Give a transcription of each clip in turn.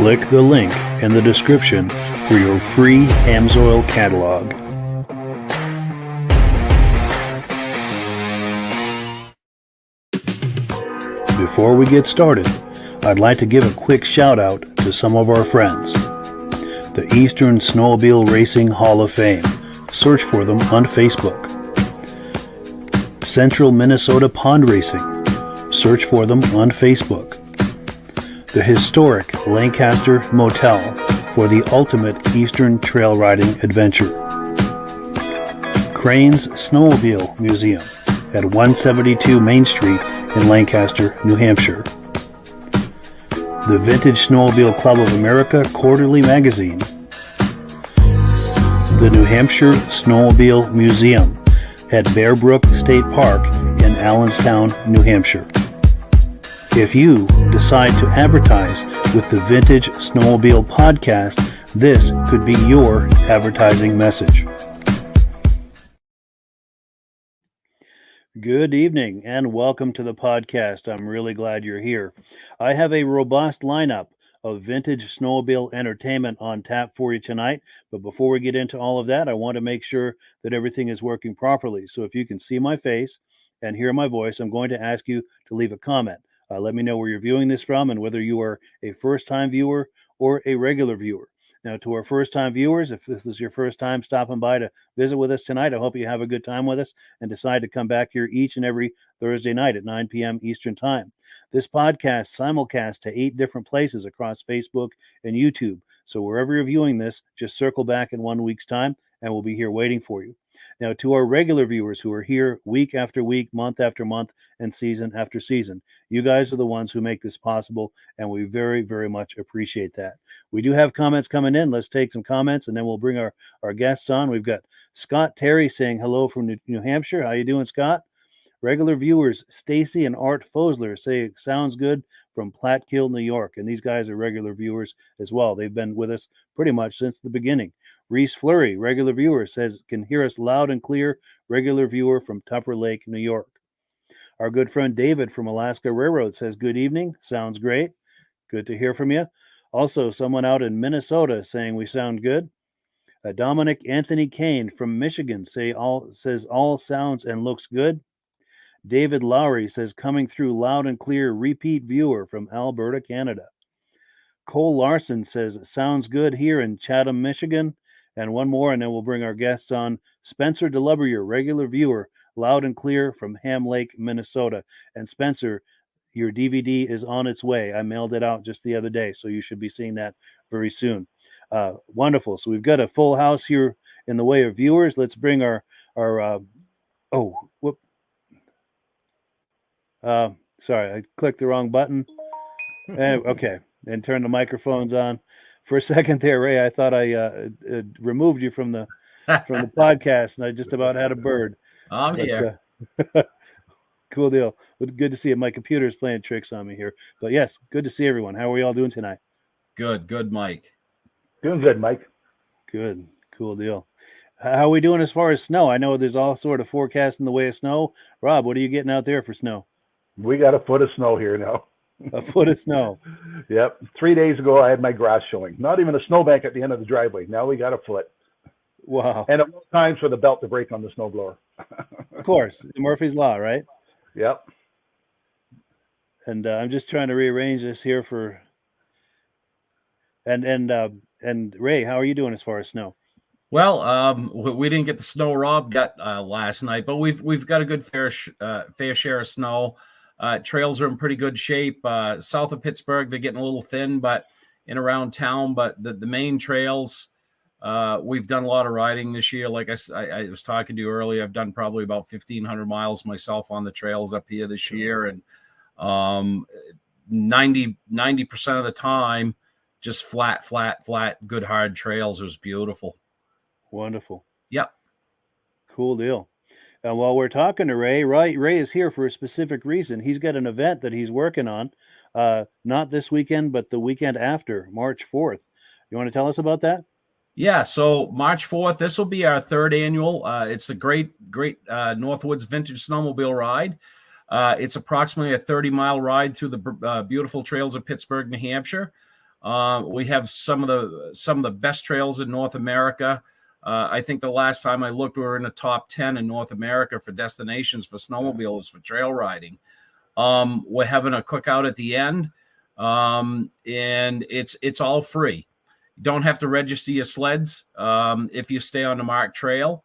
Click the link in the description for your free Amsoil catalog. Before we get started, I'd like to give a quick shout out to some of our friends. The Eastern Snowmobile Racing Hall of Fame. Search for them on Facebook. Central Minnesota Pond Racing. Search for them on Facebook. The historic Lancaster Motel for the ultimate Eastern trail riding adventure. Crane's Snowmobile Museum at 172 Main Street in Lancaster, New Hampshire. The Vintage Snowmobile Club of America Quarterly Magazine. The New Hampshire Snowmobile Museum at Bear Brook State Park in Allenstown, New Hampshire. If you decide to advertise with the Vintage Snowmobile Podcast, this could be your advertising message. Good evening and welcome to the podcast. I'm really glad you're here. I have a robust lineup of vintage snowmobile entertainment on tap for you tonight. But before we get into all of that, I want to make sure that everything is working properly. So if you can see my face and hear my voice, I'm going to ask you to leave a comment. Let me know where you're viewing this from and whether you are a first-time viewer or a regular viewer. Now, to our first-time viewers, if this is your first time stopping by to visit with us tonight, I hope you have a good time with us and decide to come back here each and every Thursday night at 9 p.m. Eastern Time. This podcast simulcasts to 8 different places across Facebook and YouTube. So wherever you're viewing this, just circle back in 1 week's time and we'll be here waiting for you. Now, to our regular viewers who are here week after week, month after month, and season after season, you guys are the ones who make this possible, and we very, very much appreciate that. We do have comments coming in. Let's take some comments, and then we'll bring our guests on. We've got Scott Terry saying hello from New Hampshire. How you doing, Scott? Regular viewers, Stacy and Art Fosler say sounds good from Platkill, New York. And these guys are regular viewers as well. They've been with us pretty much since the beginning. Reese Fleury, regular viewer, says can hear us loud and clear. Regular viewer from Tupper Lake, New York. Our good friend David from Alaska Railroad says good evening. Sounds great. Good to hear from you. Also, someone out in Minnesota saying we sound good. Dominic Anthony Kane from Michigan says all sounds and looks good. David Lowry says coming through loud and clear, repeat viewer from Alberta, Canada. Cole Larson says sounds good here in Chatham, Michigan. And one more, and then we'll bring our guests on. Spencer DeLubrier, regular viewer, loud and clear from Ham Lake, Minnesota. And Spencer, your DVD is on its way. I mailed it out just the other day, so you should be seeing that very soon. Wonderful. So we've got a full house here in the way of viewers. Let's bring our Oh, whoop. Sorry, I clicked the wrong button. Okay, and turn the microphones on. For a second there, Ray, I thought I removed you from the podcast, and I just about had a bird. I'm here. Cool deal. Good to see you. My computer is playing tricks on me here. But yes, good to see everyone. How are we all doing tonight? Good, Mike. Doing good, Mike. Good. Cool deal. How are we doing as far as snow? I know there's all sort of forecast in the way of snow. Rob, what are you getting out there for snow? We got a foot of snow here now. A foot of snow. Yep. 3 days ago, I had my grass showing. Not even a snowbank at the end of the driveway. Now we got a foot. Wow. And it was times for the belt to break on the snowblower. Of course. Murphy's Law, right? Yep. And I'm just trying to rearrange this here for. And Ray, how are you doing as far as snow? Well, we didn't get the snow Rob got last night, but we've got a good fair share of snow. Trails are in pretty good shape. South of Pittsburg, they're getting a little thin, but in around town. But the main trails, we've done a lot of riding this year. Like I was talking to you earlier, I've done probably about 1,500 miles myself on the trails up here this year, and 90% of the time, just flat, good hard trails. It was beautiful. Wonderful. Yep. Cool deal. And while we're talking to Ray is here for a specific reason. He's got an event that he's working on, not this weekend, but the weekend after, March 4th. You want to tell us about that? Yeah, so March 4th, this will be our third annual. It's a great Northwoods Vintage Snowmobile Ride. It's approximately a 30-mile ride through the beautiful trails of Pittsburg, New Hampshire. We have some of the best trails in North America. I think the last time I looked, we were in the top 10 in North America for destinations for snowmobiles for trail riding. We're having a cookout at the end, and it's all free. You don't have to register your sleds if you stay on the marked trail.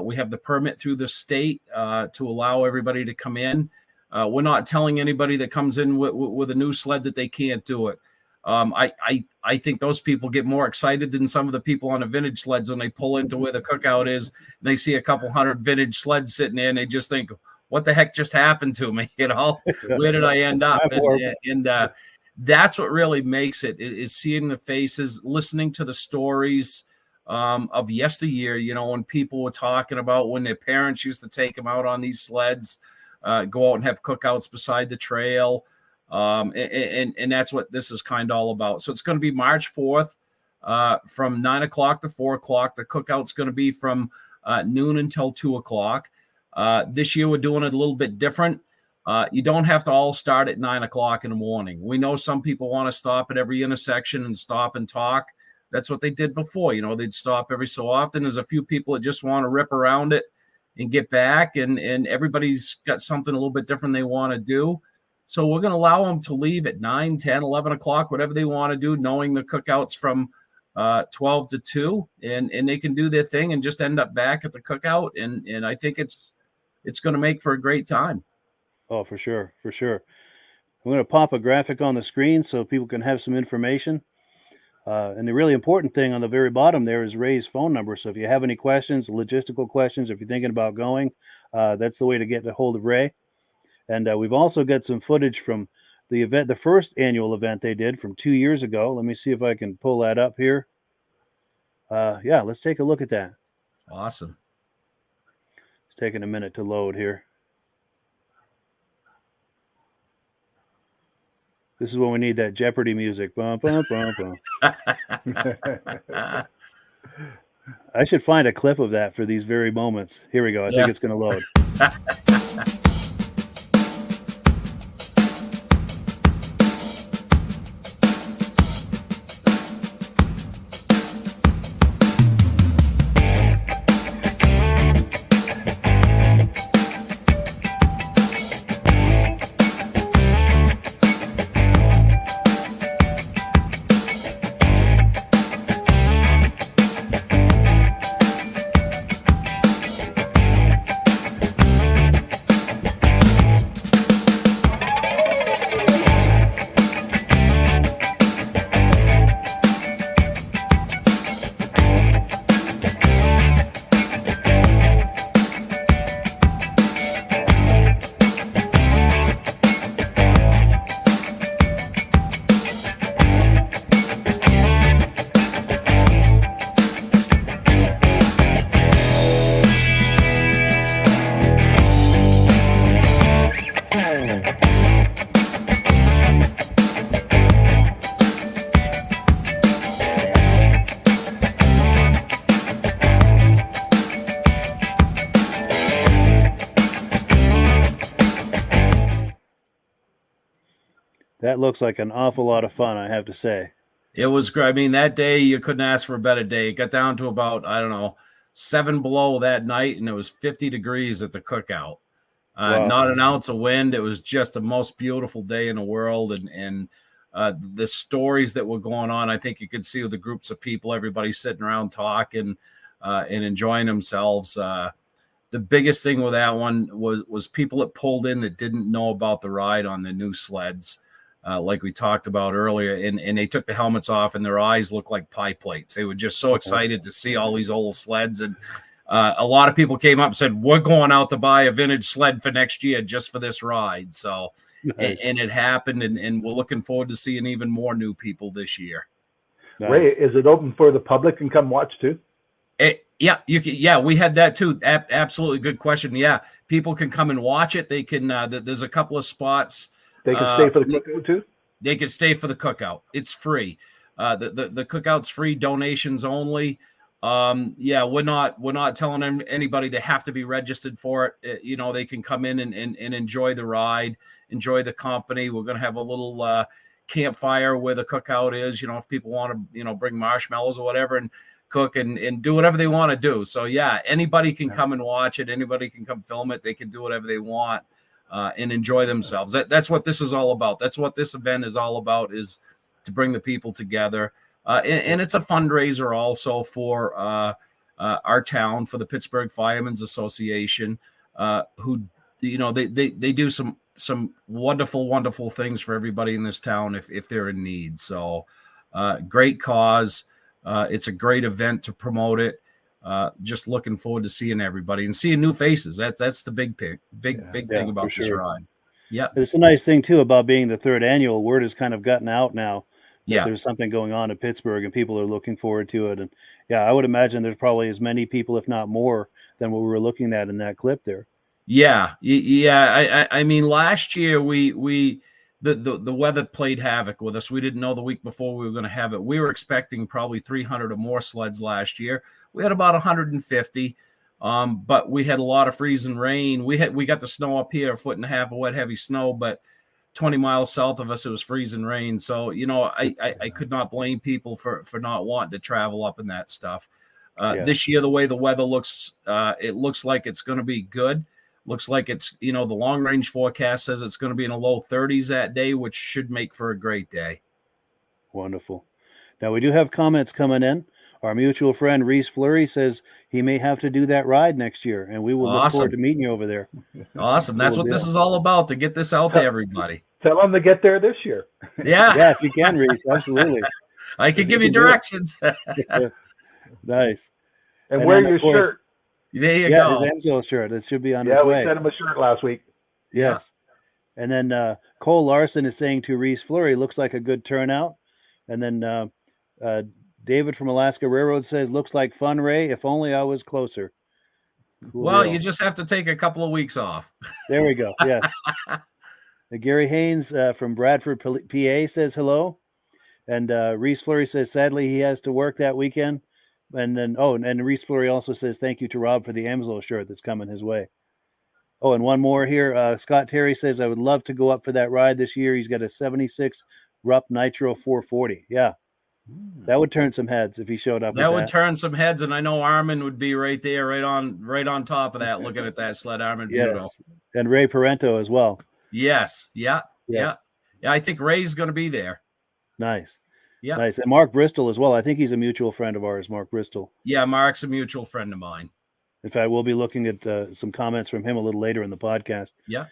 We have the permit through the state to allow everybody to come in. We're not telling anybody that comes in with a new sled that they can't do it. I think those people get more excited than some of the people on the vintage sleds when they pull into where the cookout is. And they see a couple hundred vintage sleds sitting there, and they just think, "What the heck just happened to me? You know, where did I end up?" And that's what really makes it is seeing the faces, listening to the stories of yesteryear. You know, when people were talking about when their parents used to take them out on these sleds, go out and have cookouts beside the trail. And that's what this is kind of all about. So it's going to be March 4th from 9 o'clock to 4 o'clock. The cookout's going to be from noon until 2 o'clock. This year, we're doing it a little bit different. You don't have to all start at 9 o'clock in the morning. We know some people want to stop at every intersection and stop and talk. That's what they did before. You know, they'd stop every so often. There's a few people that just want to rip around it and get back. And everybody's got something a little bit different they want to do. So we're going to allow them to leave at 9, 10, 11 o'clock, whatever they want to do, knowing the cookouts from 12 to 2. And they can do their thing and just end up back at the cookout. And I think it's going to make for a great time. Oh, for sure. For sure. I'm going to pop a graphic on the screen so people can have some information. And the really important thing on the very bottom there is Ray's phone number. So if you have any questions, logistical questions, if you're thinking about going, that's the way to get a hold of Ray. And we've also got some footage from the event, the first annual event they did from 2 years ago. Let me see if I can pull that up here. Yeah, let's take a look at that. Awesome. It's taking a minute to load here. This is when we need that Jeopardy music. Bum, bum, bum, bum. I should find a clip of that for these very moments. Here we go. I think it's going to load. That looks like an awful lot of fun, I have to say. It was great. I mean, that day you couldn't ask for a better day. It got down to about, I don't know, 7 below that night, and it was 50 degrees at the cookout. Wow. Not an ounce of wind. It was just the most beautiful day in the world, and the stories that were going on, I think you could see with the groups of people, everybody sitting around talking and enjoying themselves. The biggest thing with that one was people that pulled in that didn't know about the ride on the new sleds, like we talked about earlier, and they took the helmets off and their eyes looked like pie plates. They were just so excited to see all these old sleds, and a lot of people came up and said, we're going out to buy a vintage sled for next year just for this ride. So, nice. and it happened, and we're looking forward to seeing even more new people this year. Nice. Ray, is it open for the public and come watch too? Yeah, you can. Yeah, we had that too. Absolutely good question. Yeah, people can come and watch it. They can. There's a couple of spots. They can stay for the cookout too. They can stay for the cookout. It's free. The cookout's free. Donations only. Yeah, we're not telling anybody they have to be registered for it. You know, they can come in and enjoy the ride, enjoy the company. We're gonna have a little campfire where the cookout is. You know, if people want to, bring marshmallows or whatever and cook and do whatever they want to do. So yeah, anybody can come and watch it. Anybody can come film it. They can do whatever they want and enjoy themselves. That's what this is all about. That's what this event is all about, is to bring the people together. And it's a fundraiser also for our town, for the Pittsburg Firemen's Association, who, they do some wonderful things for everybody in this town if they're in need. So great cause. It's a great event to promote it. Just looking forward to seeing everybody and seeing new faces. That's the big thing about this ride. Yeah, it's a nice thing too about being the third annual. Word has kind of gotten out now. Yeah, there's something going on in Pittsburgh, and people are looking forward to it. And yeah, I would imagine there's probably as many people, if not more, than what we were looking at in that clip there. Yeah. I mean, last year the weather played havoc with us. We didn't know the week before we were going to have it. We were expecting probably 300 or more sleds last year. We had about 150, but we had a lot of freezing rain. We got the snow up here, a foot and a half of wet, heavy snow, but 20 miles south of us, it was freezing rain. So, I could not blame people for not wanting to travel up in that stuff. This year, the way the weather looks, it looks like it's going to be good. Looks like it's, the long range forecast says it's going to be in the low 30s that day, which should make for a great day. Wonderful. Now we do have comments coming in. Our mutual friend Reese Fleury says he may have to do that ride next year, and we will look forward to meeting you over there. Awesome. That's what this is all about, to get this out to everybody. Tell them to get there this year. Yeah. Yeah, if you can, Reese, absolutely. I can give you directions. Nice. And wear your shirt. There you go. His Amsoil shirt. It should be on his way. Yeah, we sent him a shirt last week. Yes. Yeah. And then Cole Larson is saying to Reese Fleury, looks like a good turnout. And then David from Alaska Railroad says, looks like fun, Ray. If only I was closer. Cool. Well, you just have to take a couple of weeks off. There we go. Yes. Gary Haynes from Bradford, PA says hello. And Reese Fleury says, sadly, he has to work that weekend. And then, and Reese Fleury also says, thank you to Rob for the Amsoil shirt that's coming his way. Oh, and one more here. Scott Terry says, I would love to go up for that ride this year. He's got a 76 Rupp Nitro 440. Yeah. That would turn some heads if he showed up. That would turn some heads. And I know Armin would be right there, right on top of that, looking at that sled. Armin Budo. And Ray Parento as well. Yes. Yeah. I think Ray's going to be there. Nice. Yeah. Nice. And Mark Bristol as well. I think he's a mutual friend of ours, Mark Bristol. Yeah, Mark's a mutual friend of mine. In fact, we'll be looking at some comments from him a little later in the podcast. Yeah.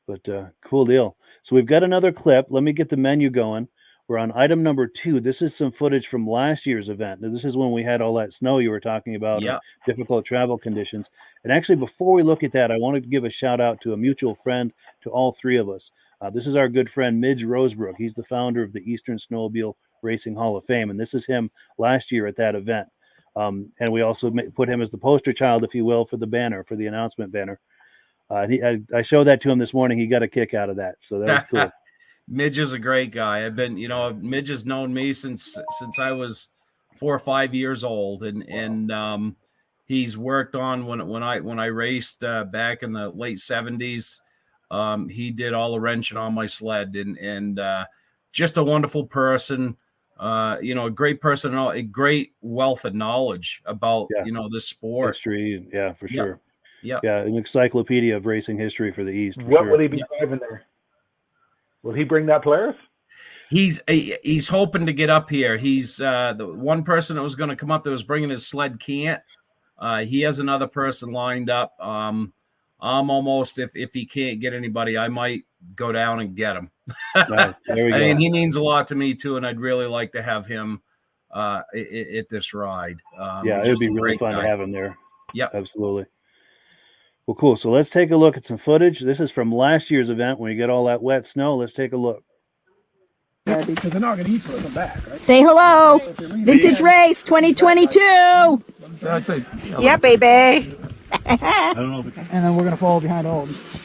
But cool deal. So we've got another clip. Let me get the menu going. We're on item number 2. This is some footage from last year's event. Now, this is when we had all that snow you were talking about, difficult travel conditions. And actually, before we look at that, I wanted to give a shout out to a mutual friend to all three of us. This is our good friend, Midge Rosebrook. He's the founder of the Eastern Snowmobile Racing Hall of Fame. And this is him last year at that event. And we also put him as the poster child, if you will, for the banner, for the announcement banner. I showed that to him this morning. He got a kick out of that. So that was cool. Midge is a great guy. Midge has known me since I was 4 or 5 years old. And he's worked on when I raced back in the late 70s. He did all the wrenching on my sled. And just a wonderful person. A great person, a great wealth of knowledge about this sport. History, yeah, for sure. Yeah, an encyclopedia of racing history for the East. For What sure. will he be driving there? Will he bring that Polaris? He's hoping to get up here. He's the one person that was going to come up that was bringing his sled can't. He has another person lined up. I'm almost, if he can't get anybody, I might go down and get him. Nice. There we go. He means a lot to me too, and I'd really like to have him at this ride. It would be really fun to have him there. Yeah, absolutely. Well, cool. So let's take a look at some footage. This is from last year's event when you get all that wet snow. Let's take a look. Because they're not going to eat till they come back, right? Say hello. Vintage Race 2022. Yeah, baby. I don't know. And then we're going to follow behind all of them.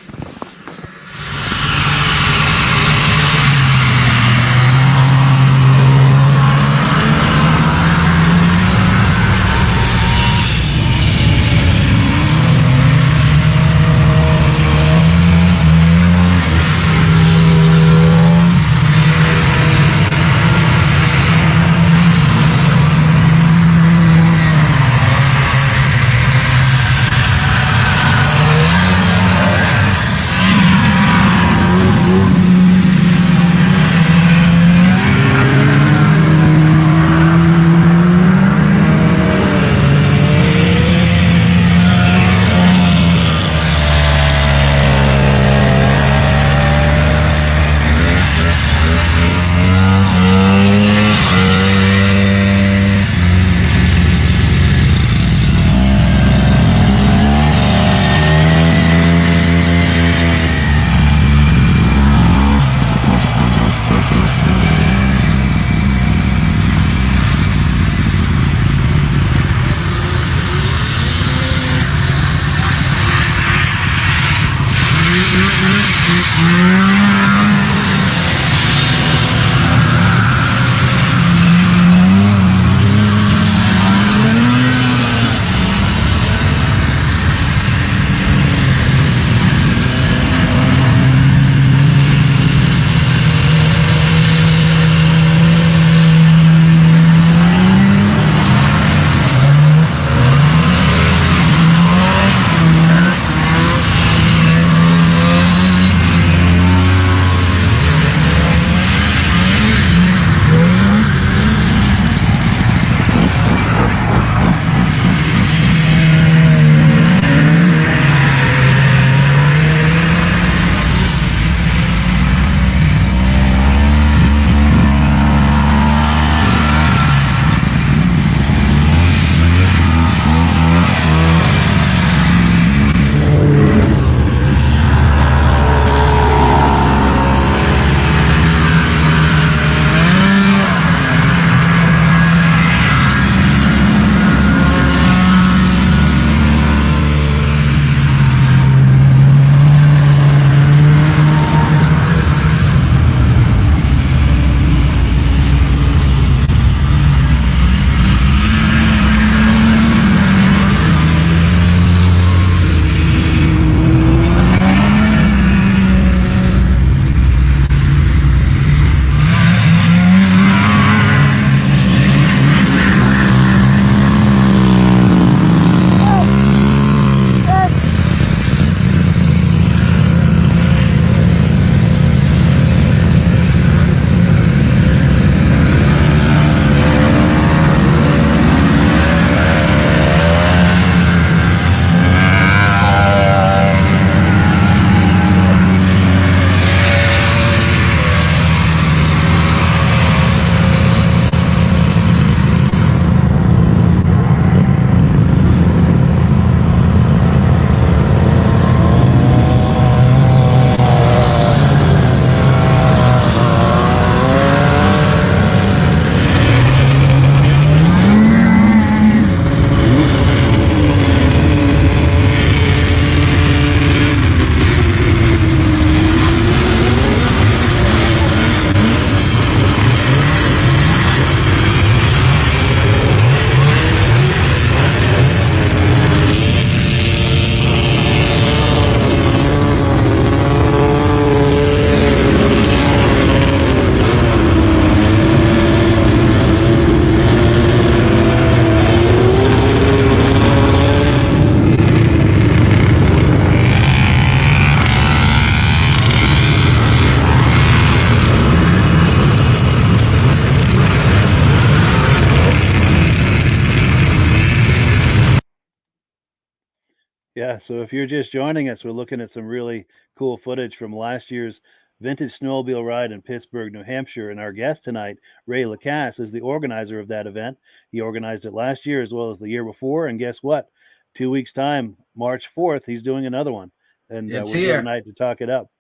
Yeah, so if you're just joining us, we're looking at some really cool footage from last year's Vintage Snowmobile Ride in Pittsburg, New Hampshire. And our guest tonight, Ray Lacasse, is the organizer of that event. He organized it last year as well as the year before. And guess what? 2 weeks' time, March 4th, he's doing another one. And It's we're here here tonight to talk it up.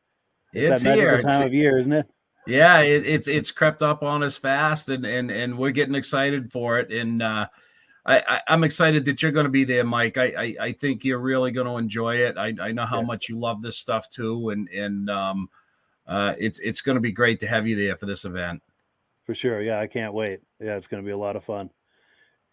It's that magical here. time of year, isn't it? Yeah, it's crept up on us fast, and we're getting excited for it. And I'm excited that you're going to be there, Mike. I think you're really going to enjoy it. I know how much you love this stuff too, and it's going to be great to have you there for this event. For sure. Yeah, I can't wait. Yeah, it's going to be a lot of fun.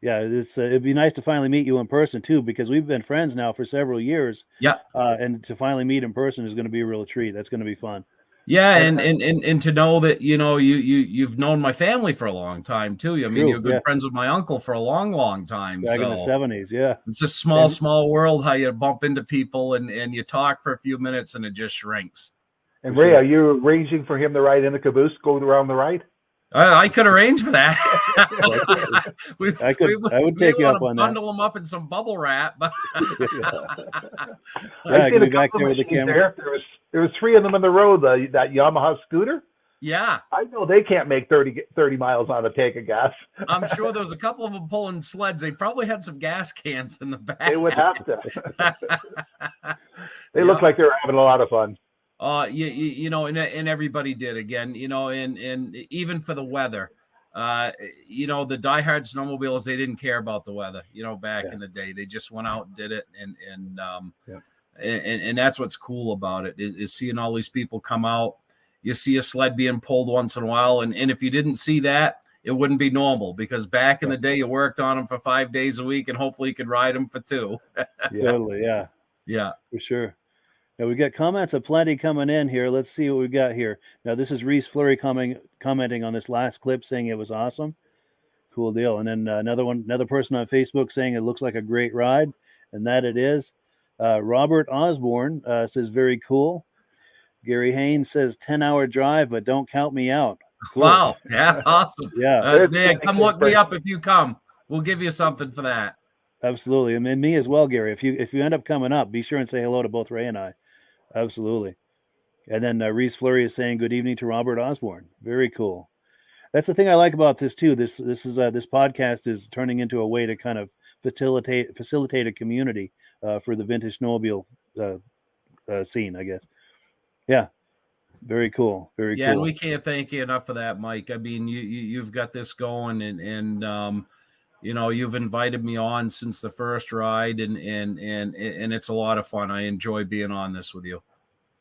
Yeah, it'd be nice to finally meet you in person too, because we've been friends now for several years. Yeah. And to finally meet in person is going to be a real treat. That's going to be fun. Yeah, and to know that you've known my family for a long time too. I mean, you're good friends with my uncle for a long time. Back in the 70s, yeah. It's a small world how you bump into people and you talk for a few minutes and it just shrinks. And Ray, are you arranging for him to ride in a caboose, go around the ride? I could arrange for that. I would take you up on that. Bundle them up in some bubble wrap. But I could be back there with the camera. There was 3 of them on the road. That Yamaha scooter. Yeah, I know they can't make 30 miles on a tank of gas. I'm sure there was a couple of them pulling sleds. They probably had some gas cans in the back. They would have to. They look like they were having a lot of fun. And everybody did again, and even for the weather, the diehard snowmobilers, they didn't care about the weather, back in the day. They just went out and did it. And that's what's cool about it is seeing all these people come out. You see a sled being pulled once in a while. And if you didn't see that, it wouldn't be normal, because back in the day, you worked on them for 5 days a week and hopefully you could ride them for 2. Totally. Yeah. Yeah, for sure. Now, we got comments aplenty coming in here. Let's see what we've got here. Now, this is Reese Fleury commenting on this last clip, saying it was awesome. Cool deal. And then another person on Facebook saying it looks like a great ride, and that it is. Robert Osborne says, very cool. Gary Haynes says, 10-hour drive, but don't count me out. Cool. Wow. Yeah, awesome. Yeah. Man, come look me up if you come. We'll give you something for that. Absolutely. I mean, me as well, Gary. If you end up coming up, be sure and say hello to both Ray and I. Absolutely. And then Reese Fleury is saying good evening to Robert Osborne. Very cool. That's the thing I like about this too. This podcast is turning into a way to kind of facilitate a community for the vintage snowmobile scene, I guess. Yeah. Very cool. Very cool. Yeah, and we can't thank you enough for that, Mike. I mean, you've got this going, and you've invited me on since the first ride, and it's a lot of fun. I enjoy being on this with you.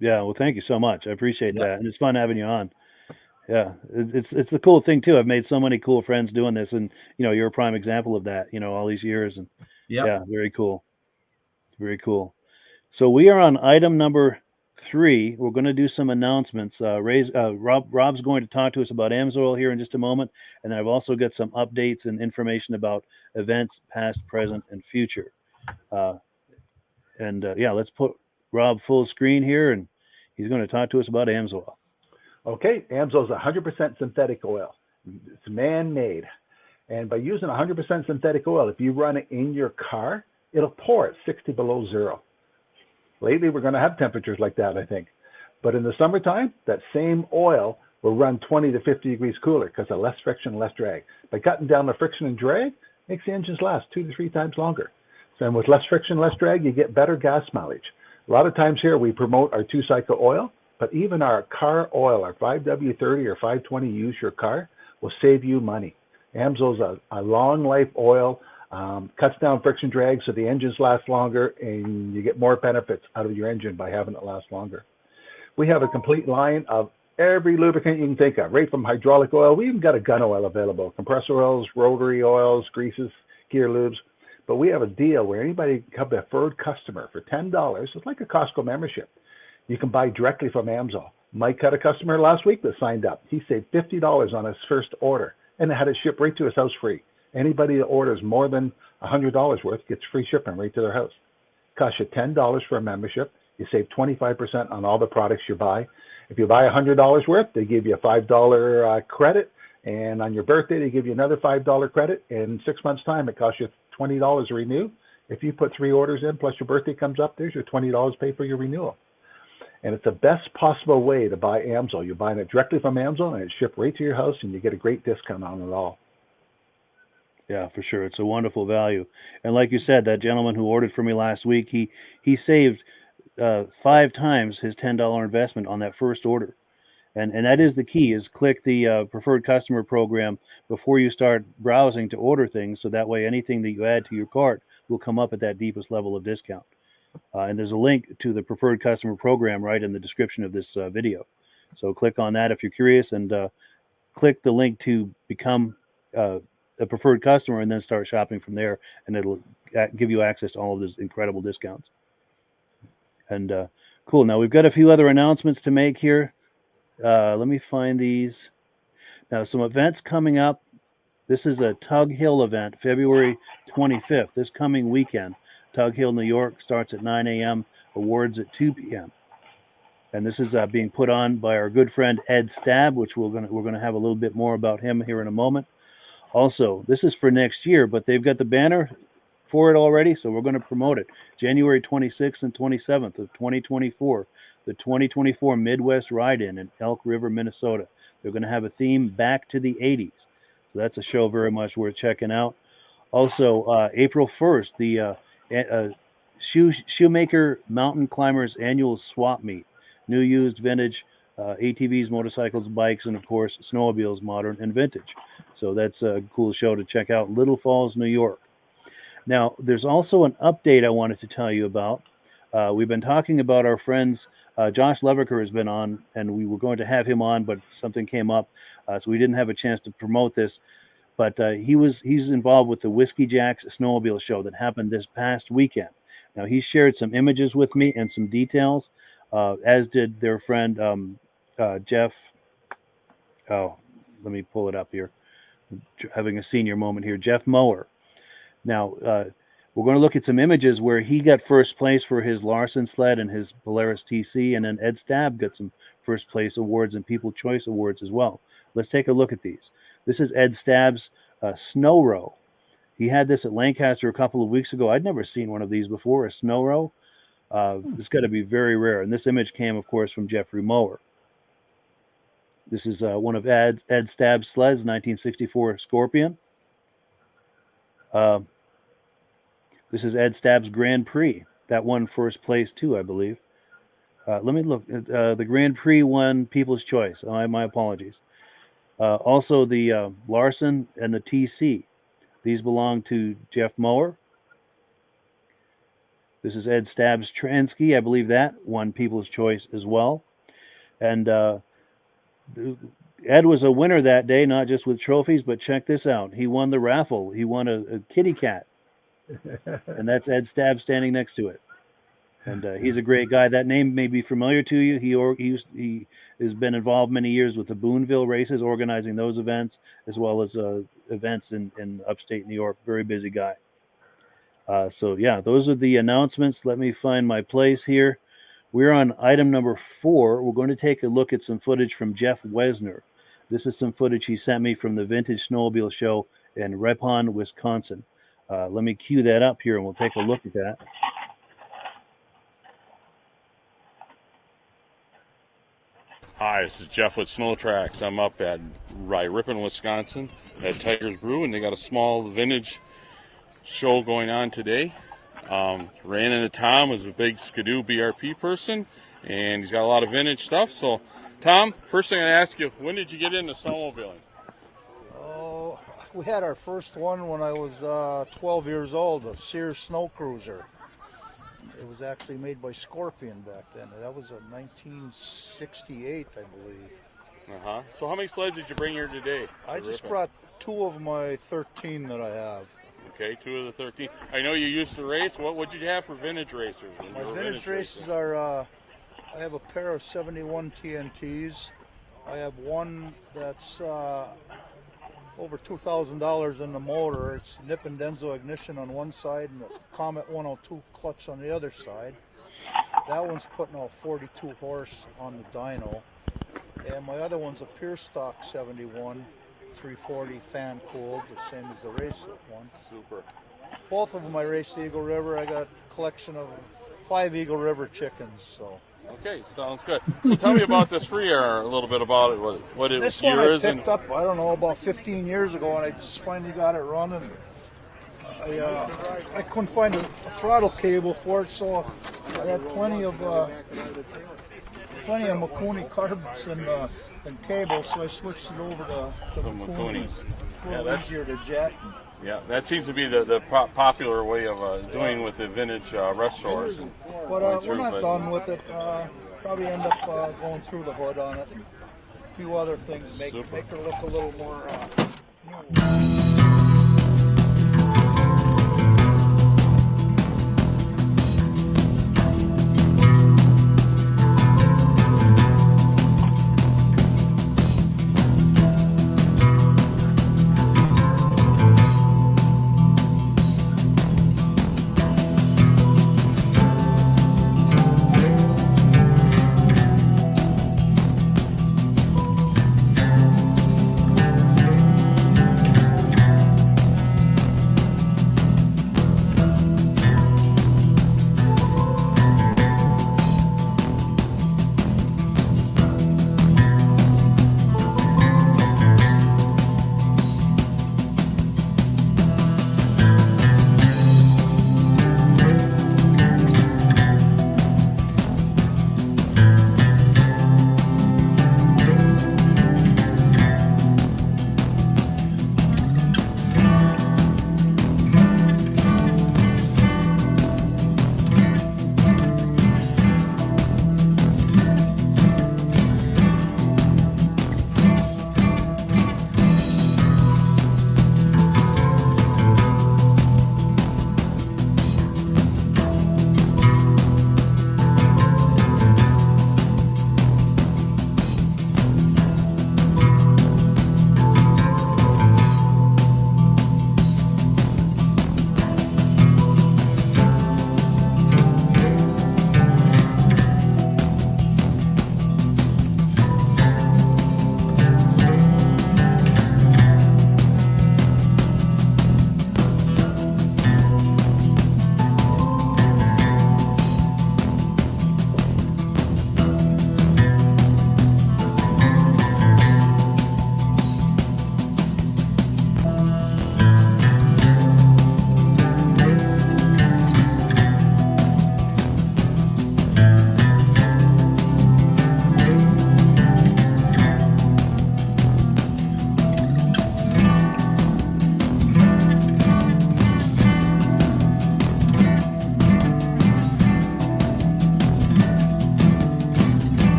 Yeah, well, thank you so much. I appreciate that, and it's fun having you on. Yeah, it's the cool thing too. I've made so many cool friends doing this, and you're a prime example of that. All these years, and yeah, very cool, very cool. So we are on item number 3. We're going to do some announcements. Rob's going to talk to us about AMSOIL here in just a moment, and then I've also got some updates and information about events past, present, and future. Let's put Rob full screen here, and he's going to talk to us about AMSOIL. Okay, AMSOIL is 100% synthetic oil. It's man-made, and by using 100% synthetic oil, if you run it in your car, it'll pour at 60 below zero. Lately, we're going to have temperatures like that, I think. But in the summertime, that same oil will run 20 to 50 degrees cooler because of less friction, less drag. By cutting down the friction and drag, it makes the engines last 2 to 3 times longer. So, and with less friction, less drag, you get better gas mileage. A lot of times here, we promote our 2-cycle oil, but even our car oil, our 5W30 or 520 use your car, will save you money. AMSOIL's a long life oil. Cuts down friction drag so the engines last longer, and you get more benefits out of your engine by having it last longer. We have a complete line of every lubricant you can think of, right from hydraulic oil. We even got a gun oil available, compressor oils, rotary oils, greases, gear lubes. But we have a deal where anybody can become a preferred customer for $10. It's like a Costco membership. You can buy directly from AMSOIL. Mike had a customer last week that signed up. He saved $50 on his first order, and had it shipped right to his house free. Anybody that orders more than $100 worth gets free shipping right to their house. Costs you $10 for a membership. You save 25% on all the products you buy. If you buy $100 worth, they give you a $5 credit. And on your birthday, they give you another $5 credit. In 6 months' time, it costs you $20 to renew. If you put 3 orders in, plus your birthday comes up, there's your $20 pay for your renewal. And it's the best possible way to buy AMSO. You're buying it directly from AMSO, and it's shipped right to your house, and you get a great discount on it all. Yeah, for sure. It's a wonderful value. And like you said, that gentleman who ordered for me last week, he saved 5 times his $10 investment on that first order. And that is the key, is click the preferred customer program before you start browsing to order things, so that way anything that you add to your cart will come up at that deepest level of discount. And there's a link to the preferred customer program right in the description of this video. So click on that if you're curious, and click the link to become a preferred customer, and then start shopping from there, and it'll give you access to all of those incredible discounts. And cool. Now we've got a few other announcements to make here. Let me find these. Now, some events coming up. This is a Tug Hill event, February 25th, this coming weekend. Tug Hill, New York, starts at 9 a.m., awards at 2 p.m. And this is being put on by our good friend Ed Stab, which we're gonna have a little bit more about him here in a moment. Also, this is for next year, but they've got the banner for it already, so we're going to promote it. January 26th and 27th of 2024, the 2024 Midwest Ride-In in Elk River, Minnesota. They're going to have a theme back to the 80s. So that's a show very much worth checking out. Also, April 1st, the Shoemaker Mountain Climbers Annual Swap Meet. New, used, vintage, ATVs, motorcycles, bikes, and of course, snowmobiles, modern and vintage. So that's a cool show to check out in Little Falls, New York. Now, there's also an update I wanted to tell you about. We've been talking about our friends. Josh Leviker has been on, and we were going to have him on, but something came up, so we didn't have a chance to promote this. But he's involved with the Whiskey Jacks Snowmobile Show that happened this past weekend. Now, he shared some images with me and some details, as did their friend Jeff. Oh, let me pull it up here. Having a senior moment here. Jeff Mower. Now, we're going to look at some images where he got first place for his Larson sled and his Polaris TC, and then Ed Stab got some first place awards and People Choice Awards as well. Let's take a look at these. This is Ed Stab's Snow Row. He had this at Lancaster a couple of weeks ago. I'd never seen one of these before, a Snow Row. It's got to be very rare. And this image came, of course, from Jeffrey Mower. This is one of Ed Stab's sleds, 1964 Scorpion. This is Ed Stab's Grand Prix. That won first place too, I believe. Let me look. The Grand Prix won People's Choice. My apologies. Also, the Larson and the TC. These belong to Jeff Mower. This is Ed Stab's Transky. I believe that won People's Choice as well. And Ed was a winner that day, not just with trophies, but check this out. He won the raffle. He won a kitty cat. And that's Ed Stab standing next to it. And he's a great guy. That name may be familiar to you. He has been involved many years with the Boonville races, organizing those events, as well as events in upstate New York. Very busy guy. So, yeah, those are the announcements. Let me find my place here. We're on item number 4. We're going to take a look at some footage from Jeff Wesner. This is some footage he sent me from the Vintage Snowmobile Show in Ripon, Wisconsin. Let me cue that up here, and we'll take a look at that. Hi, this is Jeff with Snow Tracks. I'm up at Ripon, Wisconsin at Tiger's Brew, and they got a small vintage show going on today. Ran into Tom, who's a big Skidoo BRP person, and he's got a lot of vintage stuff. So, Tom, first thing I ask you, when did you get into snowmobiling? Oh, we had our first one when I was 12 years old, a Sears Snow Cruiser. It was actually made by Scorpion back then. That was in 1968, I believe. So how many sleds did you bring here today? I just brought 2 of my 13 that I have. Okay, 2 of the 13. I know you used to race. What did you have for vintage racers? My vintage races are, I have a pair of 71 TNTs. I have one that's over $2,000 in the motor. It's Nippon Denso ignition on one side and the Comet 102 clutch on the other side. That one's putting out 42 horse on the dyno. And my other one's a Pure Stock 71, 340 fan cooled, the same as the race one. Super. both of them I raced Eagle River. I got a collection of 5 Eagle River chickens. So. Okay, sounds good. So tell me about this free air, a little bit about it, what it This year one I is. picked up, I don't know, about 15 years ago, and I just finally got it running. I couldn't find a throttle cable for it, so I had plenty of Makuni carbs and cables, so I switched it over to Makunis. A little easier to jet. Yeah, that seems to be the popular way of doing with the vintage restores. But we're not done with it. Probably end up going through the hood on it. And a few other things make her look a little more new.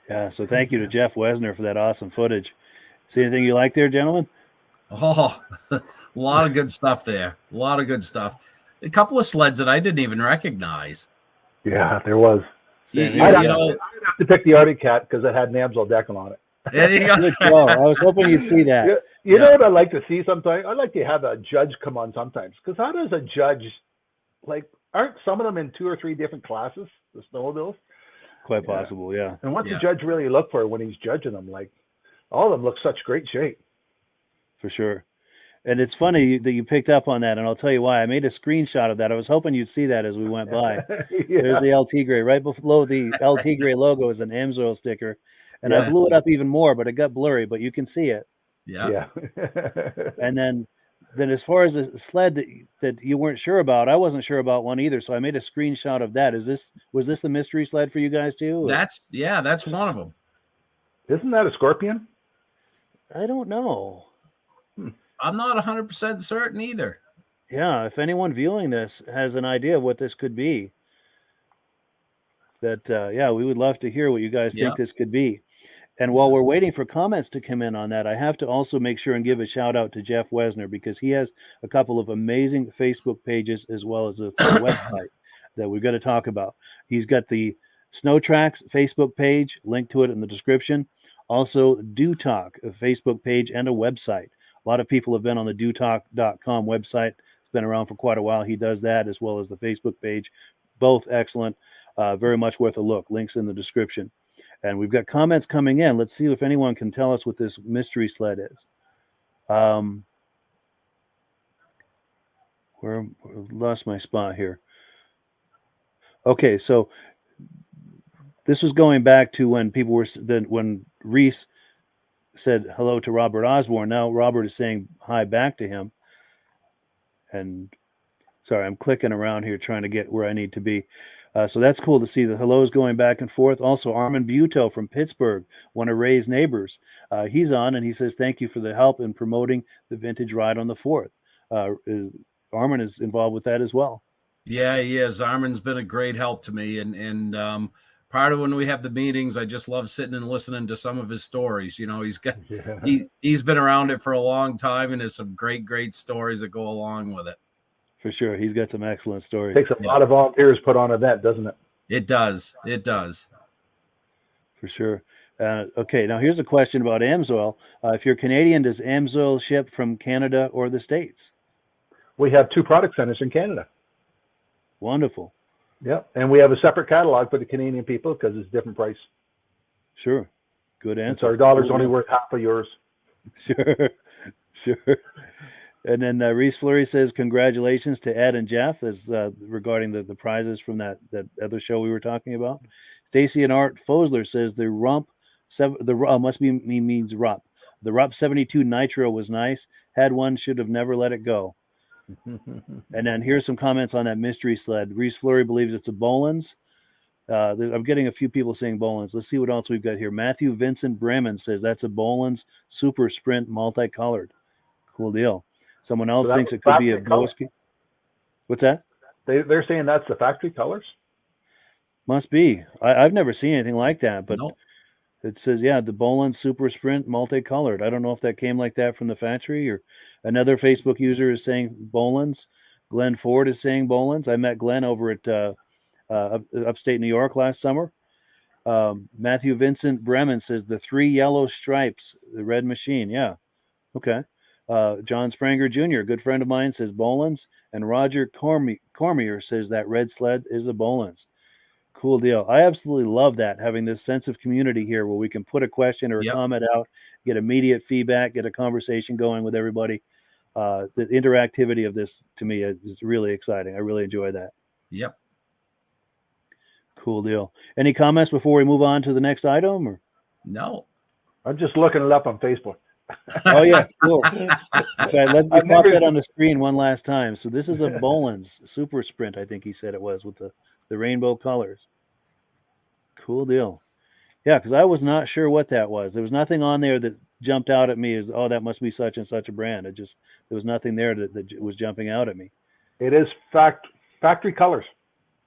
Yeah, so thank you to Jeff Wesner for that awesome footage. See anything you like there, gentlemen? Oh, a lot of good stuff there. A lot of good stuff. A couple of sleds that I didn't even recognize. Yeah, there was. You I'd know, have to pick the Arctic Cat because it had Namsel Deckel on it. there you go. Good call. I was hoping you'd see that. You know what I'd like to see sometimes? I'd like to have a judge come on sometimes. Because how does a judge, like, aren't some of them in 2 or 3 different classes, the snowmobiles? Quite possible, yeah. And what's the judge really look for when he's judging them? Like, all of them look such great shape. For sure. And it's funny that you picked up on that, and I'll tell you why. I made a screenshot of that. I was hoping you'd see that as we went by. There's the LT Gray. Right below the LT Gray logo is an AMSOIL sticker. And I blew it up even more, but it got blurry, but you can see it. Yeah. And then as far as a sled that you weren't sure about, I wasn't sure about one either. So I made a screenshot of that. Was this the mystery sled for you guys too? Or? That's one of them. Isn't that a Scorpion? I don't know. I'm not 100% certain either. Yeah, if anyone viewing this has an idea of what this could be, we would love to hear what you guys think this could be. And while we're waiting for comments to come in on that, I have to also make sure and give a shout out to Jeff Wesner because he has a couple of amazing Facebook pages as well as a website that we've got to talk about. He's got the Snow Tracks Facebook page, link to it in the description. Also, Do Talk, a Facebook page and a website. A lot of people have been on the dotalk.com website. It's been around for quite a while. He does that as well as the Facebook page. Both excellent. Very much worth a look. Links in the description. And we've got comments coming in. Let's see if anyone can tell us what this mystery sled is. Where lost my spot here. Okay, so this was going back to when people were when Reese said hello to Robert Osborne. Now Robert is saying hi back to him. And sorry, I'm clicking around here trying to get where I need to be. So that's cool to see the hellos going back and forth. Also, Armin Buto from Pittsburgh, one of Ray's neighbors. He's on, and he says, thank you for the help in promoting the Vintage Ride on the 4th. Armin is involved with that as well. Yeah, he is. Armin's been a great help to me. And part of when we have the meetings, I just love sitting and listening to some of his stories. You know, he's been around it for a long time, and there's some great stories that go along with it. For sure. He's got some excellent stories. Takes a lot of volunteers put on an event, doesn't it? It does. For sure. Okay, now here's a question about Amsoil. If you're Canadian, does Amsoil ship from Canada or the States? We have 2 product centers in Canada. Wonderful. Yep, and we have a separate catalog for the Canadian people because it's different price. Sure. Good answer. So our dollar's only worth half of yours. Sure. And then Reese Fleury says, congratulations to Ed and Jeff as regarding the prizes from that other show we were talking about. Stacy and Art Fosler says the Rump means Rupp. The Rupp 72 Nitro was nice. Had one, should have never let it go. And then here's some comments on that mystery sled. Reese Fleury believes it's a Boland's. I'm getting a few people saying Boland's. Let's see what else we've got here. Matthew Vincent Bremen says that's a Boland's Super Sprint multicolored. Cool deal. Someone else thinks it could be a Boski. What's that? They're saying that's the factory colors? Must be. I've never seen anything like that, but nope. It says, yeah, the Boland Super Sprint multicolored. I don't know if that came like that from the factory or another Facebook user is saying Boland's. Glenn Ford is saying Boland's. I met Glenn over at upstate New York last summer. Matthew Vincent Bremen says the 3 yellow stripes, the red machine. Yeah. Okay. John Spranger Jr., a good friend of mine, says Boland's. And Roger Cormier says that red sled is a Boland's. Cool deal. I absolutely love that, having this sense of community here where we can put a question or a comment out, get immediate feedback, get a conversation going with everybody. The interactivity of this, to me, is really exciting. I really enjoy that. Yep. Cool deal. Any comments before we move on to the next item? Or? No. I'm just looking it up on Facebook. Oh, yeah, cool. Okay, let's pop that on the screen one last time. So this is a Boland's Super Sprint, I think he said it was, with the rainbow colors. Cool deal. Yeah, because I was not sure what that was. There was nothing on there that jumped out at me as, oh, that must be such and such a brand. There was nothing there that was jumping out at me. It is factory colors.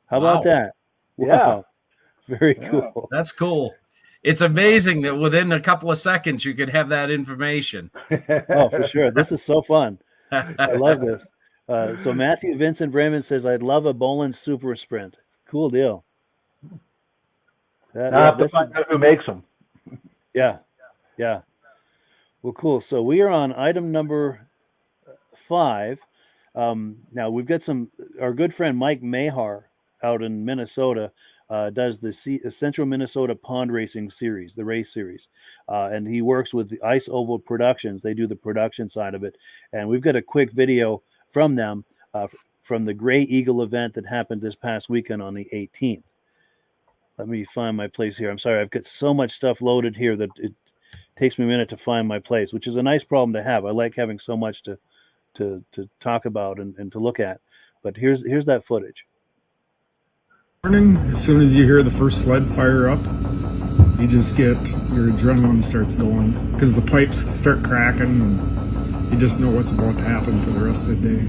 How about that? Wow. Yeah. Very cool. That's cool. It's amazing that within a couple of seconds you could have that information. Oh, for sure. This is so fun. I love this. So Matthew Vincent Bremen says, I'd love a Boland Super Sprint. Cool deal. I have to find out who makes them. Yeah. Well, cool. So we are on item number 5. Now we've got our good friend Mike Mahar out in Minnesota does the Central Minnesota Pond Racing Series, the race series. And he works with the Ice Oval Productions. They do the production side of it. And we've got a quick video from them from the Gray Eagle event that happened this past weekend on the 18th. Let me find my place here. I'm sorry, I've got so much stuff loaded here that it takes me a minute to find my place, which is a nice problem to have. I like having so much to talk about and to look at. But here's that footage. Morning, as soon as you hear the first sled fire up, you just get, your adrenaline starts going because the pipes start cracking and you just know what's about to happen for the rest of the day.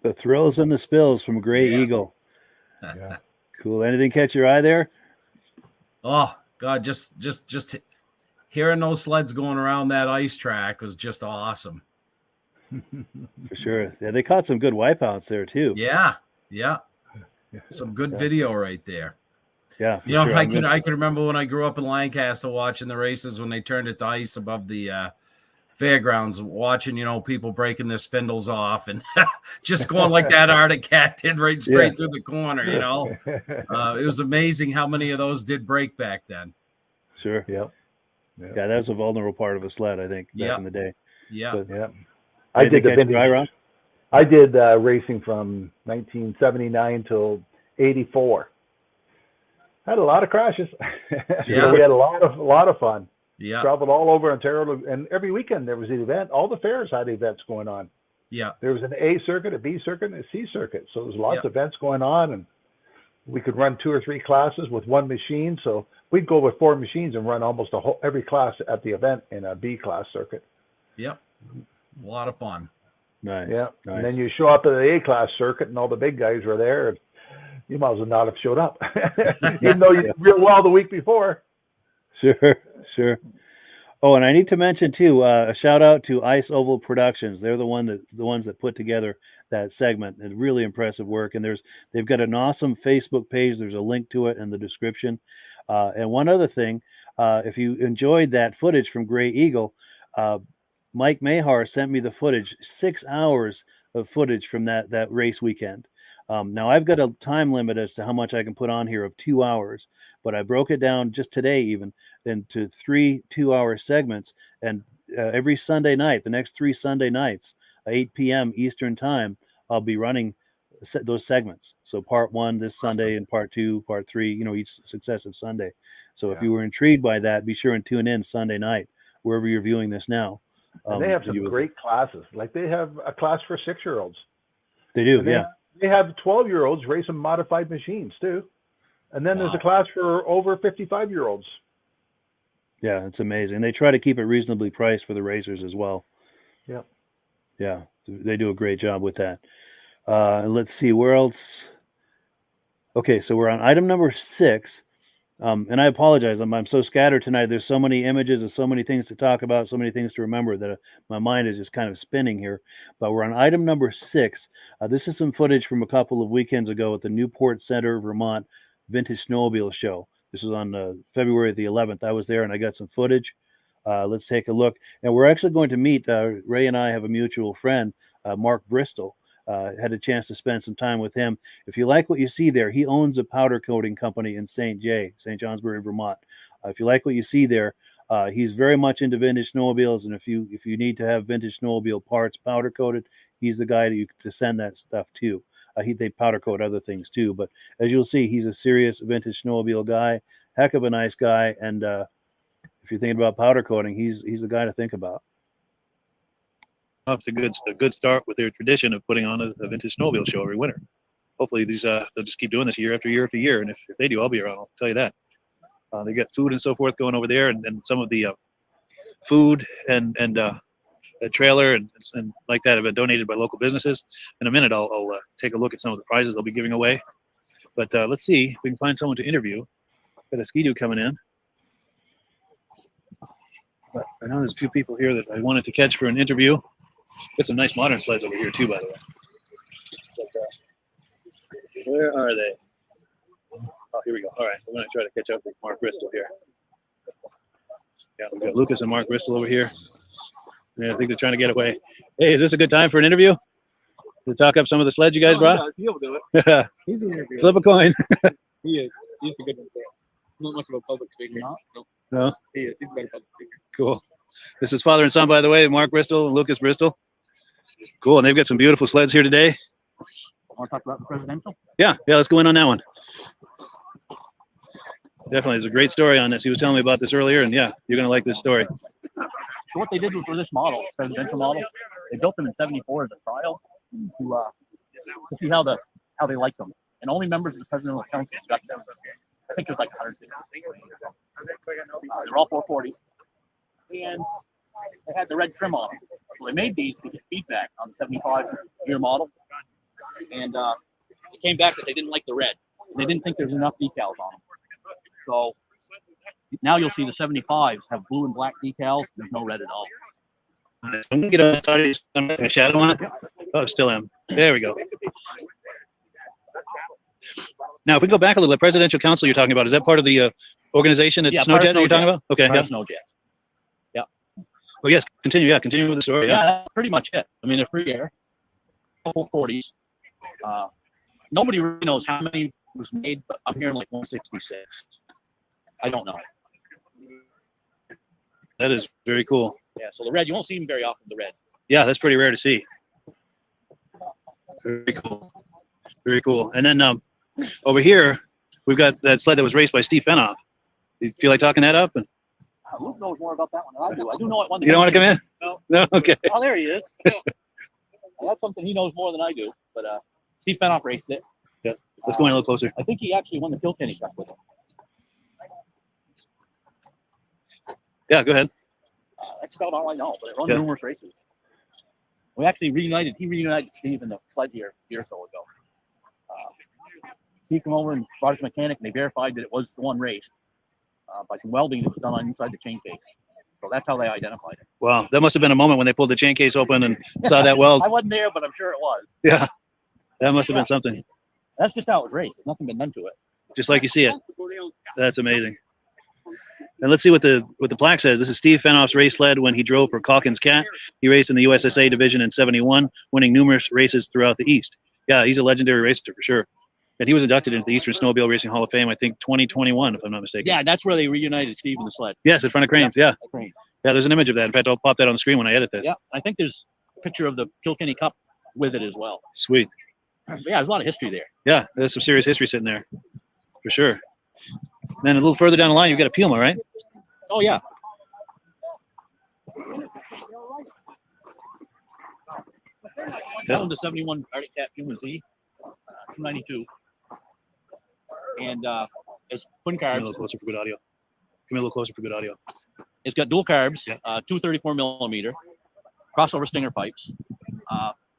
The thrills and the spills from Gray Eagle. Yeah. Cool. Anything catch your eye there? Oh God, just hearing those sleds going around that ice track was just awesome. For sure. Yeah, they caught some good wipeouts there too. Yeah. Some good video right there. Yeah, for You know, sure. I can remember when I grew up in Lancaster watching the races when they turned it to ice above the fairgrounds, watching, you know, people breaking their spindles off and just going like that Arctic Cat did right straight through the corner, you know. It was amazing how many of those did break back then. Sure. Yep. Yeah, that was a vulnerable part of a sled, I think, back in the day. Yeah. But, Yeah. I did the vintage. I did racing from 1979 till 84. Had a lot of crashes. Yeah. We had a lot of fun. Yeah. Traveled all over Ontario, and every weekend there was an event. All the fairs had events going on. Yeah. There was an A circuit, a B circuit, and a C circuit. So there was lots of events going on, and we could run 2 or 3 classes with one machine. So we'd go with 4 machines and run almost every class at the event in a B class circuit. Yep. A lot of fun. Nice. Yeah. Nice. And then you show up at the A class circuit, and all the big guys were there. And you might as well not have showed up, even though you did real well the week before. Sure. Oh, and I need to mention too, a shout out to Ice Oval Productions. They're the ones that put together that segment, and really impressive work. And they've got an awesome Facebook page. There's a link to it in the description. And one other thing, if you enjoyed that footage from Gray Eagle, Mike Mahar sent me the footage, 6 hours of footage from that race weekend. Now I've got a time limit as to how much I can put on here of 2 hours, but I broke it down just today even into 3 2-hour segments. And every Sunday night, the next 3 Sunday nights, 8 p.m. Eastern time, I'll be running those segments. So part 1 this Sunday and part 2, part 3, you know, each successive Sunday. So if you were intrigued by that, be sure and tune in Sunday night, wherever you're viewing this now. And they have some great classes. Like they have a class for 6-year-olds. They do, yeah. They have 12-year-olds racing modified machines too. And then there's a class for over 55-year-olds. Yeah, it's amazing. They try to keep it reasonably priced for the racers as well. Yep. Yeah, they do a great job with that. Let's see, where else? Okay, so we're on item number 6. And I apologize. I'm so scattered tonight. There's so many images and so many things to talk about, so many things to remember that my mind is just kind of spinning here. But we're on item number 6. This is some footage from a couple of weekends ago at the Newport Center, Vermont Vintage Snowmobile Show. This was on February the 11th. I was there and I got some footage. Let's take a look. And we're actually going to meet, Ray and I have a mutual friend, Mark Bristol. Had a chance to spend some time with him. If you like what you see there, he owns a powder coating company in St. Johnsbury, Vermont. If you like what you see there, he's very much into vintage snowmobiles. And if you need to have vintage snowmobile parts powder coated, he's the guy to send that stuff to. They powder coat other things too, but as you'll see, he's a serious vintage snowmobile guy, heck of a nice guy. And if you're thinking about powder coating, he's the guy to think about. It's a good start with their tradition of putting on a vintage snowmobile show every winter. Hopefully they'll just keep doing this year after year after year. And if they do, I'll be around. I'll tell you that. They got food and so forth going over there, and some of the food and a trailer and like that have been donated by local businesses. In a minute, I'll take a look at some of the prizes they'll be giving away. But let's see if we can find someone to interview. Got a Ski-Doo coming in. But I know there's a few people here that I wanted to catch for an interview. Got some nice modern sleds over here too, by the way. But, where are they? Oh, here we go. All right, we're going to try to catch up with Mark Bristol here. Yeah, we've got Lucas and Mark Bristol over here. Yeah, I think they're trying to get away. Hey, is this a good time for an interview? To talk up some of the sleds you guys brought? He'll do it. He's an interview. Flip a coin. He is. He's a good one. Not much of a public speaker. No? He is. He's a better public speaker. Cool. This is father and son, by the way, Mark Bristol and Lucas Bristol. Cool, and they've got some beautiful sleds here today. Want to talk about the presidential? Yeah, let's go in on that one. Definitely, there's a great story on this. He was telling me about this earlier, and yeah, you're going to like this story. So what they did for this model, this presidential model, they built them in '74 as a trial to see how they liked them. And only members of the presidential council got them. I think there's like 150. They're all 440s. And they had the red trim on them. So they made these to get feedback on the 75-year model. And it came back that they didn't like the red. They didn't think there was enough decals on them. So now you'll see the 75s have blue and black decals. There's no red at all. I'm going to get a shadow on it. Oh, still am. There we go. Now, if we go back a little, the presidential council you're talking about, is that part of the organization at Snowjet that you're talking about? Okay. Yeah. Snowjet. Yeah. Well, yes, continue. Yeah, continue with the story. Yeah, that's pretty much it. I mean, they're free air, full 40s. Nobody really knows how many was made, but I'm hearing like 166. I don't know. That is very cool. Yeah, so the red, you won't see them very often, the red. Yeah, that's pretty rare to see. Very cool. Very cool. And then over here, we've got that sled that was raced by Steve Fenoff. You feel like talking that up? Luke knows more about that one than I do. I do know it won. You don't want to come in? No. No? Okay. Oh, there he is. That's something he knows more than I do. But Steve Fenoff raced it. Yeah. Let's go in a little closer. I think he actually won the Kilkenny Cup with it. Yeah, go ahead. That's about all I know, but it run numerous races. We actually reunited. He reunited Steve in the sled here a year or so ago. Steve came over and brought his mechanic, and they verified that it was the one race by some welding that was done on inside the chain case. So that's how they identified it. Wow, that must have been a moment when they pulled the chain case open and saw that weld. I wasn't there, but I'm sure it was. Yeah, that must have been something. That's just how it was raced. There's nothing been done to it. Just like you see it. That's amazing. And let's see what the plaque says. This is Steve Fenoff's race sled when he drove for Calkins Cat. He raced in the USSA division in '71, winning numerous races throughout the East. Yeah, he's a legendary racer for sure. And he was inducted into the Eastern Snowmobile Racing Hall of Fame, I think 2021, if I'm not mistaken. Yeah, that's where they reunited Steve and the sled. Yes, in front of Cranes, yeah. Yeah, there's an image of that. In fact, I'll pop that on the screen when I edit this. Yeah, I think there's a picture of the Kilkenny Cup with it as well. Sweet. But yeah, there's a lot of history there. Yeah, there's some serious history sitting there, for sure. And then a little further down the line, you've got a Puma, right? Oh, yeah. That one's the 71 Arctic Cat Puma Z, 292. And it's twin carbs. Come a little closer for good audio. Come a little closer for good audio. It's got dual carbs, 234 millimeter, crossover stinger pipes.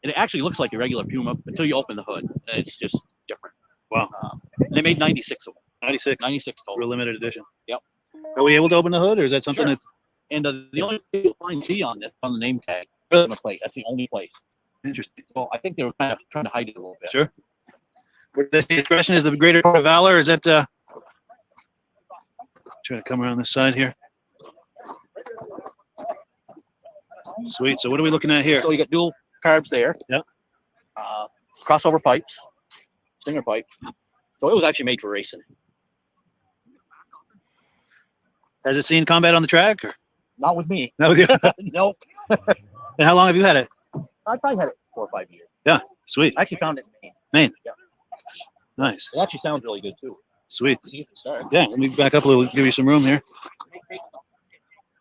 It actually looks like a regular Puma until you open the hood. It's just different. Wow. They made 96 of them. 96 total. Real limited edition. Yep. Are we able to open the hood, or is that something that's... And the only thing you'll find C on this, on the name tag, on the plate. That's the only place. Interesting. So I think they were kind of trying to hide it a little bit. Sure. This expression is the greater court of valor. Is that... Trying to come around this side here. Sweet. So what are we looking at here? So you got dual carbs there. Yep. Crossover pipes, stinger pipes. So it was actually made for racing. Has it seen combat on the track? Or? Not with me. No. Nope. And how long have you had it? I probably had it 4 or 5 years. Yeah. Sweet. I actually found it in Maine. Yeah. Nice. It actually sounds really good too. Sweet. See if it starts. Yeah. Let me back up a little. Give you some room here.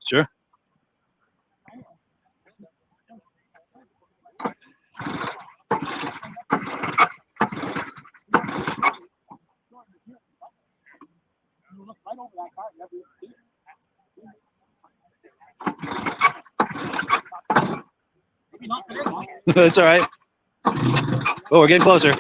Sure. That's all right. Oh, we're getting closer.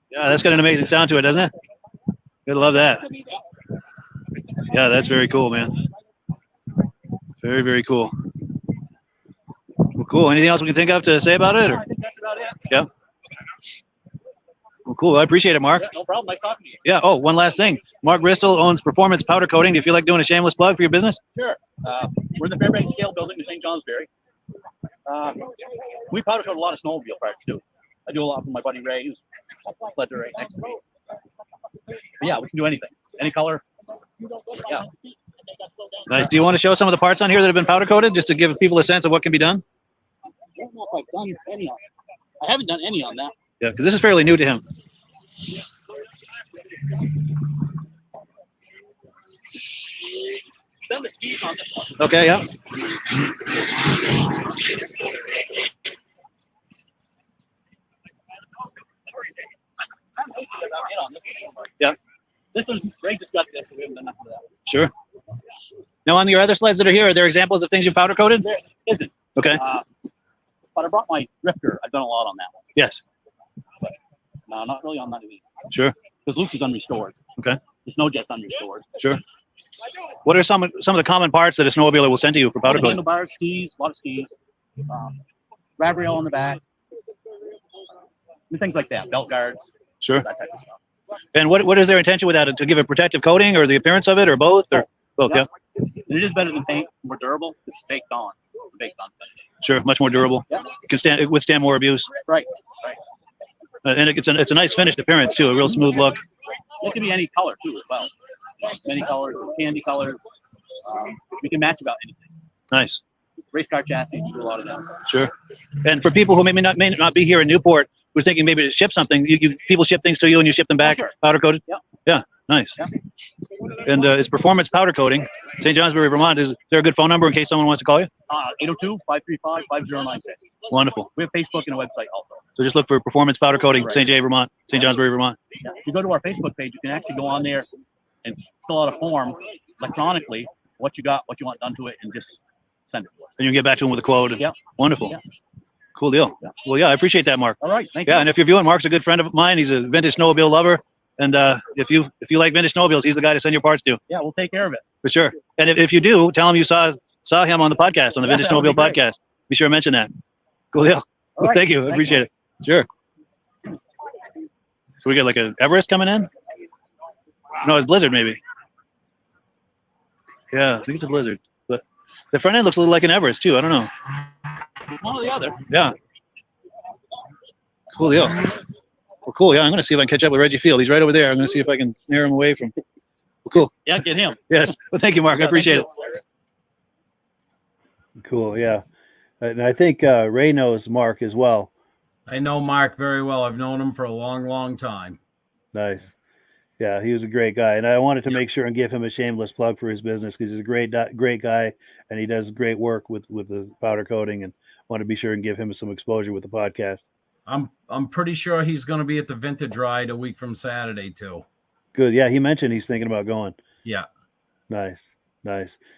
Yeah, that's got an amazing sound to it, doesn't it? Gotta love that. Yeah, that's very cool, man. Very, very cool. Well, cool. Anything else we can think of to say about it? Or? I think that's about it. Yeah. Well, cool. I appreciate it, Mark. Yeah, no problem. Nice talking to you. Yeah. Oh, one last thing. Mark Bristol owns Performance Powder Coating. Do you feel like doing a shameless plug for your business? Sure. We're in the Fairbanks Scale Building in St. Johnsbury. We powder coat a lot of snowmobile parts too. I do a lot for my buddy Ray, who's sled right next to me. But yeah, we can do anything, any color. Yeah. Nice. Do you want to show some of the parts on here that have been powder coated, just to give people a sense of what can be done? I don't know if I've done any on it. I haven't done any on that. Yeah, because this is fairly new to him. Done the skis on this one. Okay. Yeah. Yeah. This is Ray just got this. So we haven't done enough of that. Sure. Now, on your other sleds that are here, are there examples of things you powder coated? There isn't. Okay. But I brought my Rifter. I've done a lot on that one. Yes. But no, not really on that either. Sure. Because Luke's is unrestored. Okay. The snow jet's unrestored. Sure. What are some of the common parts that a snowmobiler will send to you for powder coating? Handlebars, skis, a lot of skis, rab rail on the back, and things like that. Belt guards. Sure. That type of stuff. And what is their intention with that? To give a protective coating, or the appearance of it, or both? Or both? Yeah. And it is better than paint. More durable. It's baked on. It's baked on finish. Sure. Much more durable. Yeah. It withstand more abuse. Right. Right. And it's a nice finished appearance too. A real smooth look. It can be any color too, as well. Many colors, candy colors. We can match about anything. Nice. Race car chassis, we do a lot of them. Sure. And for people who may not be here in Newport, we're thinking maybe to ship something. People ship things to you and you ship them back, sure. powder coated. Yep. Yeah. Nice. Yep. And it's Performance Powder Coating, St. Johnsbury, Vermont. Is there a good phone number in case someone wants to call you? 802-535-5096. Wonderful. We have Facebook and a website also. So just look for Performance Powder Coating, Right. St. J, Vermont, St. Johnsbury, Vermont. Yeah. If you go to our Facebook page, you can actually go on there and fill out a form electronically, what you got, what you want done to it, and just send it to us. And you can get back to him with a quote. Yeah. Wonderful. Yeah. Cool deal. Yeah. Well, yeah, I appreciate that, Mark. All right. Thank you. Yeah, and if you're viewing, Mark's a good friend of mine. He's a vintage snowmobile lover. And if you like vintage snowmobiles, he's the guy to send your parts to. Yeah, we'll take care of it. For sure. And if you do, tell him you saw him on the podcast, on the Vintage that would Snowmobile be great. Podcast. Be sure to mention that. Cool deal. All right. Thank you. I appreciate it. Sure. So we got like a Everest coming in? No, it's Blizzard maybe. Yeah, I think it's a Blizzard. But the front end looks a little like an Everest too. I don't know. One or the other. Yeah. Cool deal. Well, cool. Yeah, I'm going to see if I can catch up with Reggie Field. He's right over there. I'm going to see if I can snare him away from. Well, cool. Yeah, get him. Yes. Well, thank you, Mark. I appreciate it. Cool. Yeah. And I think Ray knows Mark as well. I know Mark very well. I've known him for a long, long time. Nice. Yeah, he was a great guy. And I wanted to make sure and give him a shameless plug for his business because he's a great guy and he does great work with the powder coating, and want to be sure and give him some exposure with the podcast. I'm pretty sure he's going to be at the Vintage Ride a week from Saturday too. Good. Yeah, he mentioned he's thinking about going. Yeah. Nice.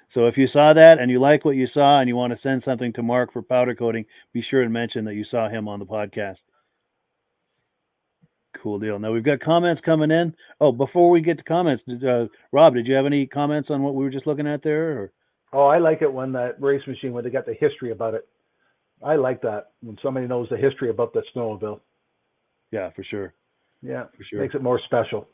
So if you saw that and you like what you saw and you want to send something to Mark for powder coating, be sure and mention that you saw him on the podcast. Cool deal. Now we've got comments coming in. Oh, before we get to comments, Rob, did you have any comments on what we were just looking at there? Or? Oh, I like it when that race machine, when they got the history about it. I like that when somebody knows the history about the snowmobile. Yeah, for sure. Yeah, for sure. Makes it more special.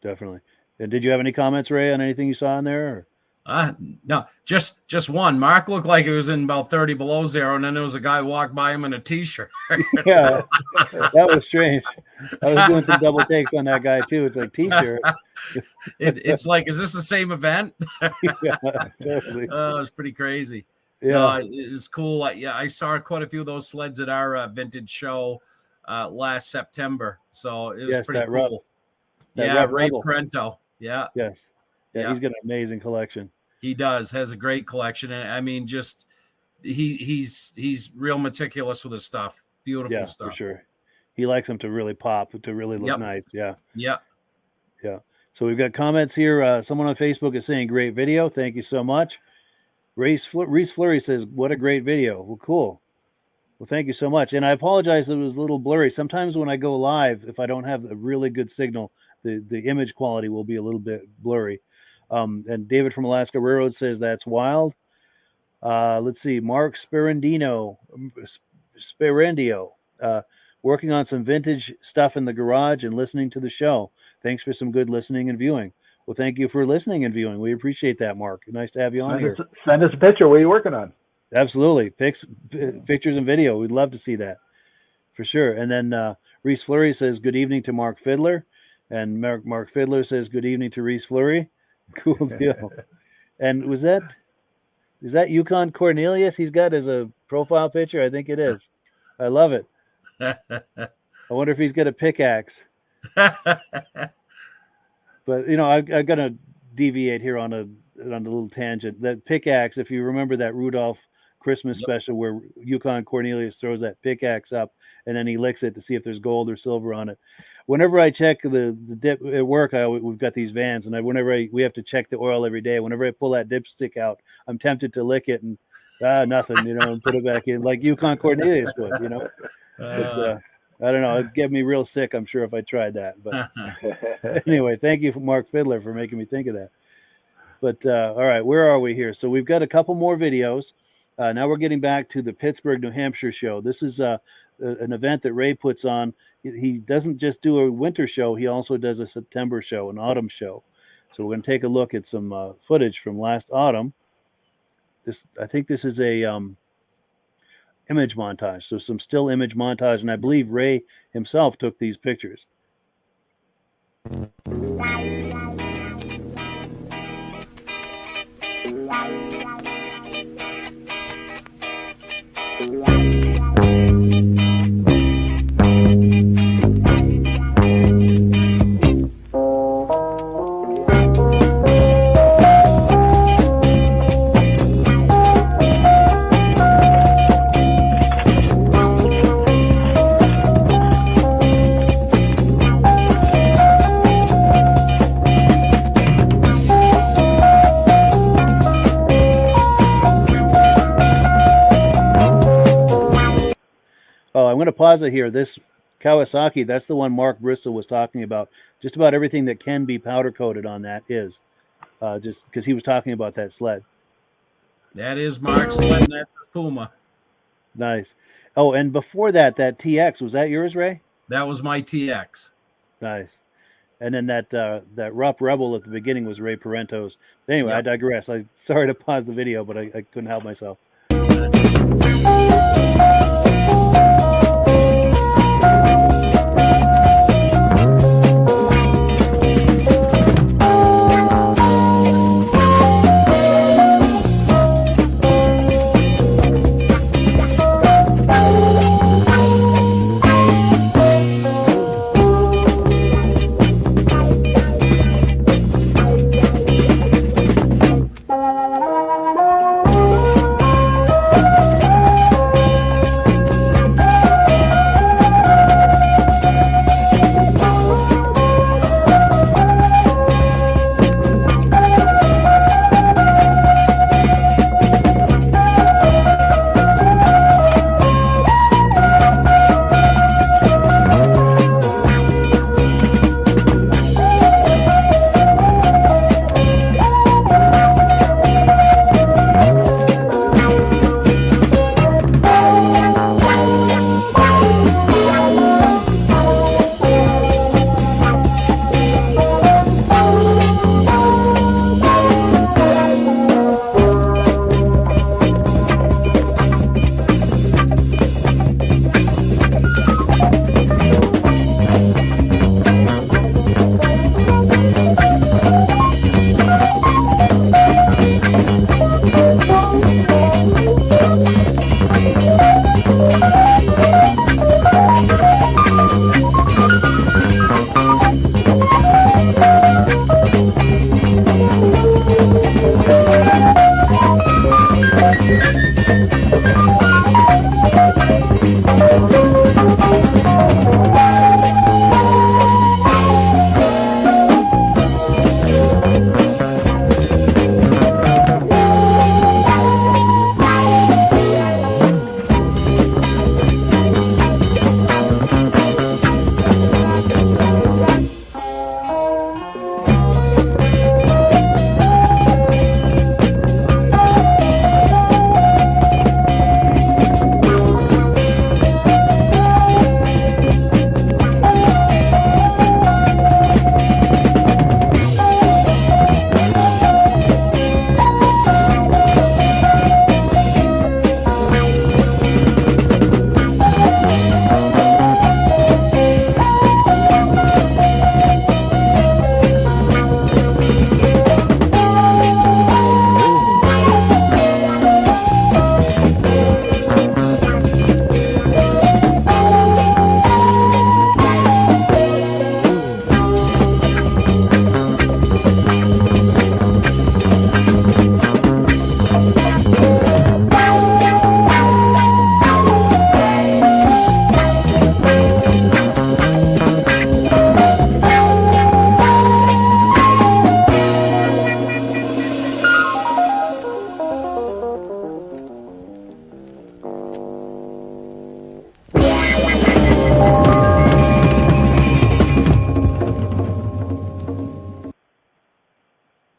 Definitely. And did you have any comments, Ray, on anything you saw in there? Or? No, just one. Mark looked like it was in about 30 below zero, and then there was a guy walked by him in a T-shirt. Yeah, that was strange. I was doing some double takes on that guy too. It's like T-shirt. It's like, is this the same event? Yeah, totally. Oh, it was pretty crazy. Yeah, it was cool. Yeah, I saw quite a few of those sleds at our vintage show last September, so it was pretty cool. Ray Ray Parento. Yeah. Yes. Yeah, he's got an amazing collection. He does, has a great collection. And I mean, just he's real meticulous with his stuff. Beautiful stuff. For sure. He likes them to really pop, to really look nice. Yeah. Yeah. Yeah. So we've got comments here. Someone on Facebook is saying, great video. Thank you so much. Reese Fleury says, what a great video. Well, cool. Well, thank you so much. And I apologize, it was a little blurry. Sometimes when I go live, if I don't have a really good signal, the image quality will be a little bit blurry. And David from Alaska Railroad says, that's wild. Let's see. Mark Sperendio, working on some vintage stuff in the garage and listening to the show. Thanks for some good listening and viewing. Well, thank you for listening and viewing. We appreciate that, Mark. Nice to have you on here. Send us a picture. What are you working on? Absolutely. Pictures and video. We'd love to see that for sure. And then Reese Fleury says, good evening to Mark Fiddler. And Mark Fiddler says, good evening to Reese Fleury. Cool deal. And is that Yukon Cornelius he's got as a profile picture? I think it is. I love it. I wonder if he's got a pickaxe. But I'm gonna deviate here on a little tangent. That pickaxe, if you remember that Rudolph Christmas special where Yukon Cornelius throws that pickaxe up and then he licks it to see if there's gold or silver on it. Whenever I check the dip at work, we've got these vans, and we have to check the oil every day. Whenever I pull that dipstick out, I'm tempted to lick it and nothing, and put it back in like Yukon Cornelius would, But, I don't know. It'd get me real sick, I'm sure, if I tried that. But anyway, thank you, Mark Fiddler, for making me think of that. But all right, where are we here? So we've got a couple more videos. Now we're getting back to the Pittsburg, New Hampshire show. This is an event that Ray puts on. He doesn't just do a winter show. He also does a September show, an autumn show. So we're going to take a look at some footage from last autumn. I think this is a image montage. So some still image montage. And I believe Ray himself took these pictures. I'm going to pause it here. This Kawasaki, that's the one Mark Bristol was talking about. Just about everything that can be powder coated on that is. Just because he was talking about that sled. That is Mark's sled, and that's Puma. Nice. Oh, and before that TX, was that yours, Ray? That was my TX. Nice. And then that Rupp Rebel at the beginning was Ray Parento's. Anyway, I digress. I'm sorry to pause the video, but I couldn't help myself.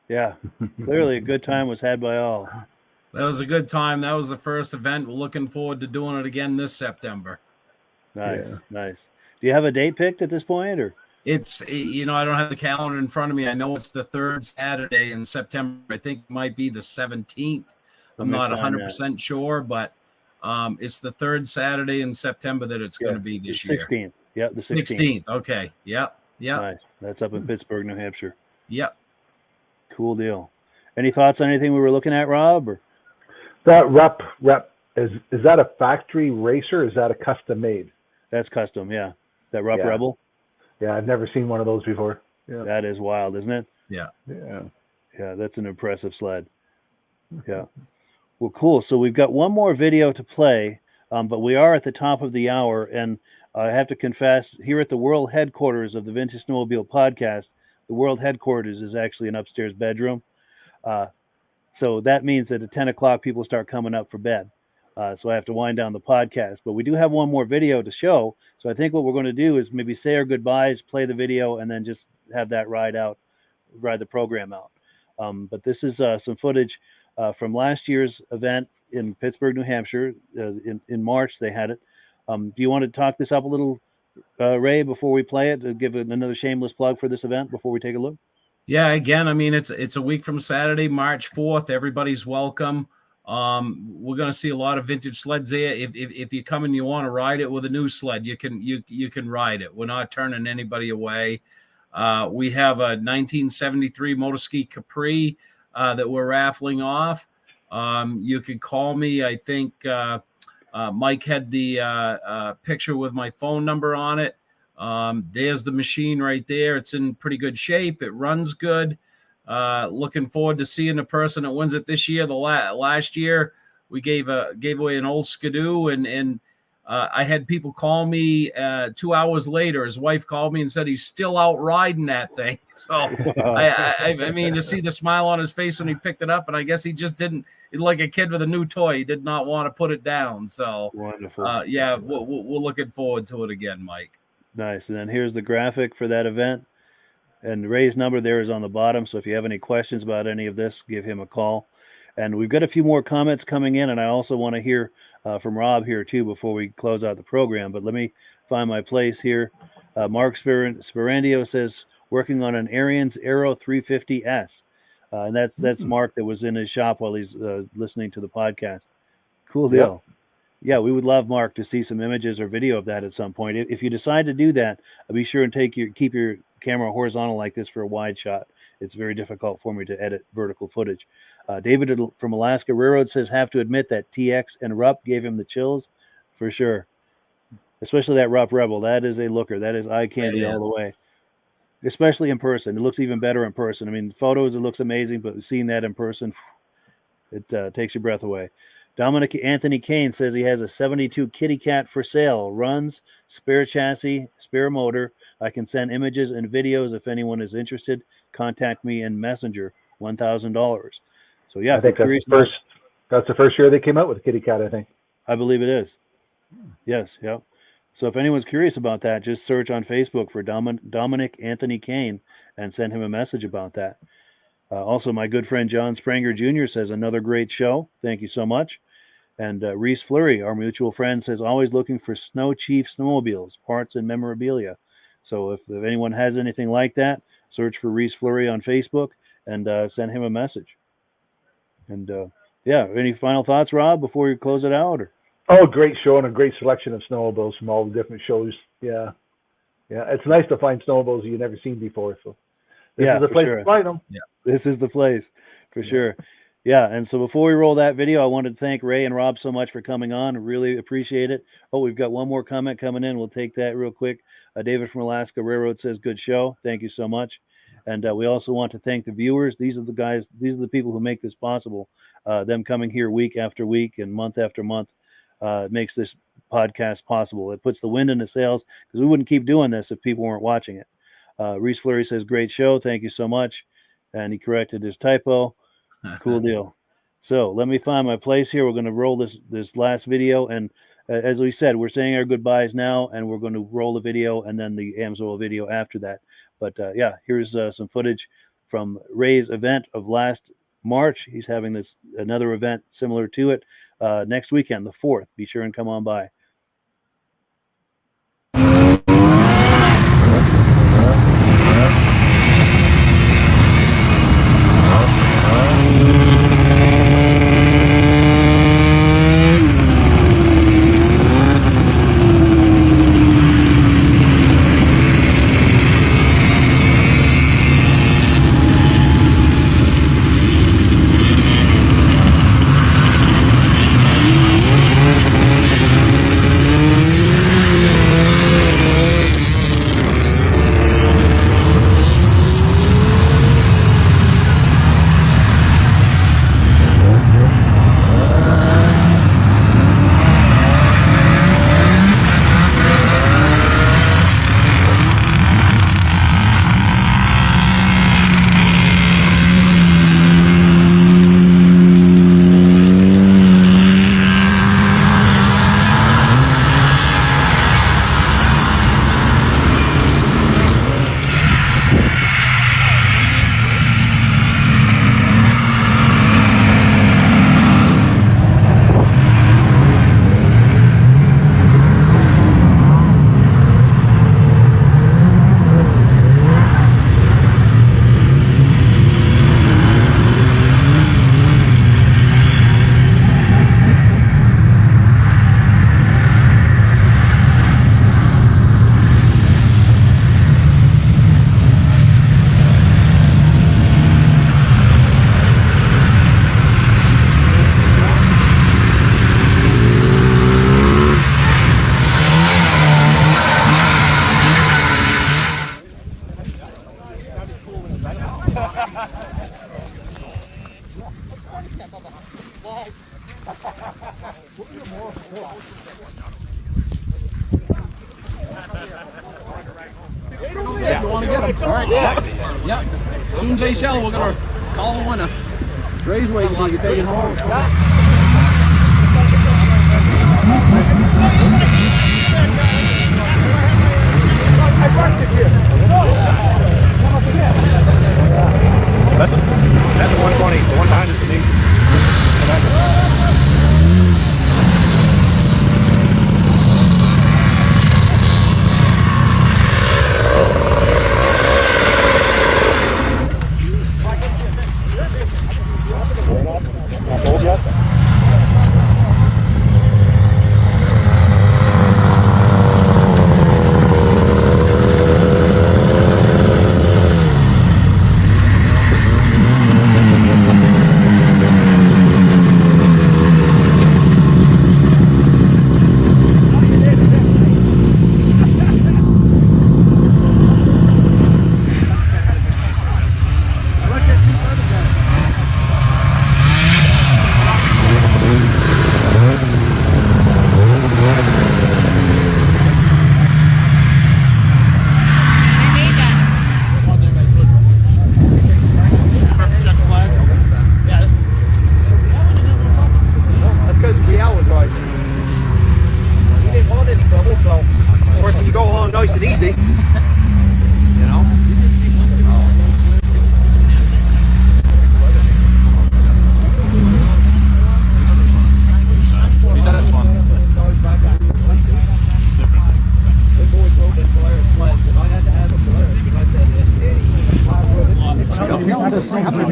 Yeah, clearly a good time was had by all. That was a good time. That was the first event. We're looking forward to doing it again this September. Nice, nice. Do you have a date picked at this point, or? It's, I don't have the calendar in front of me. I know it's the third Saturday in September. I think it might be the 17th. I'm not 100% sure, but it's the third Saturday in September that it's going to be this year. 16th. Yeah, the 16th. Okay. Yep. Nice. That's up in Pittsburg, New Hampshire. Yep. Cool deal. Any thoughts on anything we were looking at, Rob? Or? That rep is that a factory racer? Or is that a custom made? That's custom. Yeah. That Rupp Rebel. Yeah, I've never seen one of those before. Yeah. That is wild, isn't it? Yeah. Yeah, that's an impressive sled. Yeah. Well, cool. So we've got one more video to play, but we are at the top of the hour, and I have to confess, here at the world headquarters of the Vintage Snowmobile Podcast, the world headquarters is actually an upstairs bedroom. So that means that at 10 o'clock, people start coming up for bed. So I have to wind down the podcast. But we do have one more video to show. So I think what we're going to do is maybe say our goodbyes, play the video, and then just have that ride the program out. But this is some footage from last year's event in Pittsburg, New Hampshire. In March, they had it. Do you want to talk this up a little, Ray, before we play it, to give another shameless plug for this event before we take a look? Yeah, again, I mean, it's a week from Saturday, March 4th. Everybody's welcome. We're going to see a lot of vintage sleds there. If you come and you want to ride it with a new sled, you can ride it. We're not turning anybody away. We have a 1973 Motorski Capri that we're raffling off. You could call me. I think Mike had the picture with my phone number on it. There's the machine right there. It's in pretty good shape. It runs good. Looking forward to seeing the person that wins it this year. The last year we gave away an old Skidoo, and I had people call me 2 hours later. His wife called me and said he's still out riding that thing. So I mean, to see the smile on his face when he picked it up, and I guess he just didn't. He's like a kid with a new toy. He did not want to put it down. So wonderful. Yeah, we're looking forward to it again, Mike. Nice. And then here's the graphic for that event. And Ray's number there is on the bottom. So if you have any questions about any of this, give him a call. And we've got a few more comments coming in. And I also want to hear from Rob here, too, before we close out the program. But let me find my place here. Mark Sperandio says, working on an Ariens Aero 350S. And that's Mark that was in his shop while he's listening to the podcast. Cool deal. Yep. Yeah, we would love, Mark, to see some images or video of that at some point. If you decide to do that, be sure and keep your camera horizontal like this for a wide shot. It's very difficult for me to edit vertical footage. David from Alaska Railroad says, have to admit that TX and Rupp gave him the chills for sure. Especially that Rupp Rebel. That is a looker. That is eye candy all the way. Especially in person. It looks even better in person. I mean, photos, it looks amazing, but seeing that in person, it takes your breath away. Dominic Anthony Kane says he has a 72 Kitty Cat for sale. Runs, spare chassis, spare motor. I can send images and videos if anyone is interested. Contact me in Messenger, $1,000. So yeah, I think that's the first year they came out with a Kitty Cat, I think. I believe it is. Yes, yep. So if anyone's curious about that, just search on Facebook for Dominic Anthony Kane and send him a message about that. Also, my good friend John Spranger Jr. says, another great show. Thank you so much. And Reese Fleury, our mutual friend, says, always looking for Snow Chief snowmobiles, parts, and memorabilia. So if anyone has anything like that, search for Reese Fleury on Facebook and send him a message. And any final thoughts, Rob, before you close it out? Or? Oh, great show and a great selection of snowmobiles from all the different shows. Yeah. It's nice to find snowmobiles you've never seen before. So this is the place to find them. Yeah, this is the place for sure. Yeah, and so before we roll that video, I wanted to thank Ray and Rob so much for coming on. Really appreciate it. Oh, we've got one more comment coming in. We'll take that real quick. David from Alaska Railroad says, good show. Thank you so much. And we also want to thank the viewers. These are the people who make this possible. Them coming here week after week and month after month makes this podcast possible. It puts the wind in the sails because we wouldn't keep doing this if people weren't watching it. Reese Fleury says, great show. Thank you so much. And he corrected his typo. Cool deal. So let me find my place here. We're going to roll this last video. And as we said, we're saying our goodbyes now, and we're going to roll the video and then the AMSOIL video after that. But here's some footage from Ray's event of last March. He's having another event similar to it next weekend, the 4th. Be sure and come on by. Yeah. You want to get them? All right. Yeah. Yeah. As soon as they sell, we're going to call the winner. Ray's waiting so you can take it home. That's a 120. The 190 is the neat.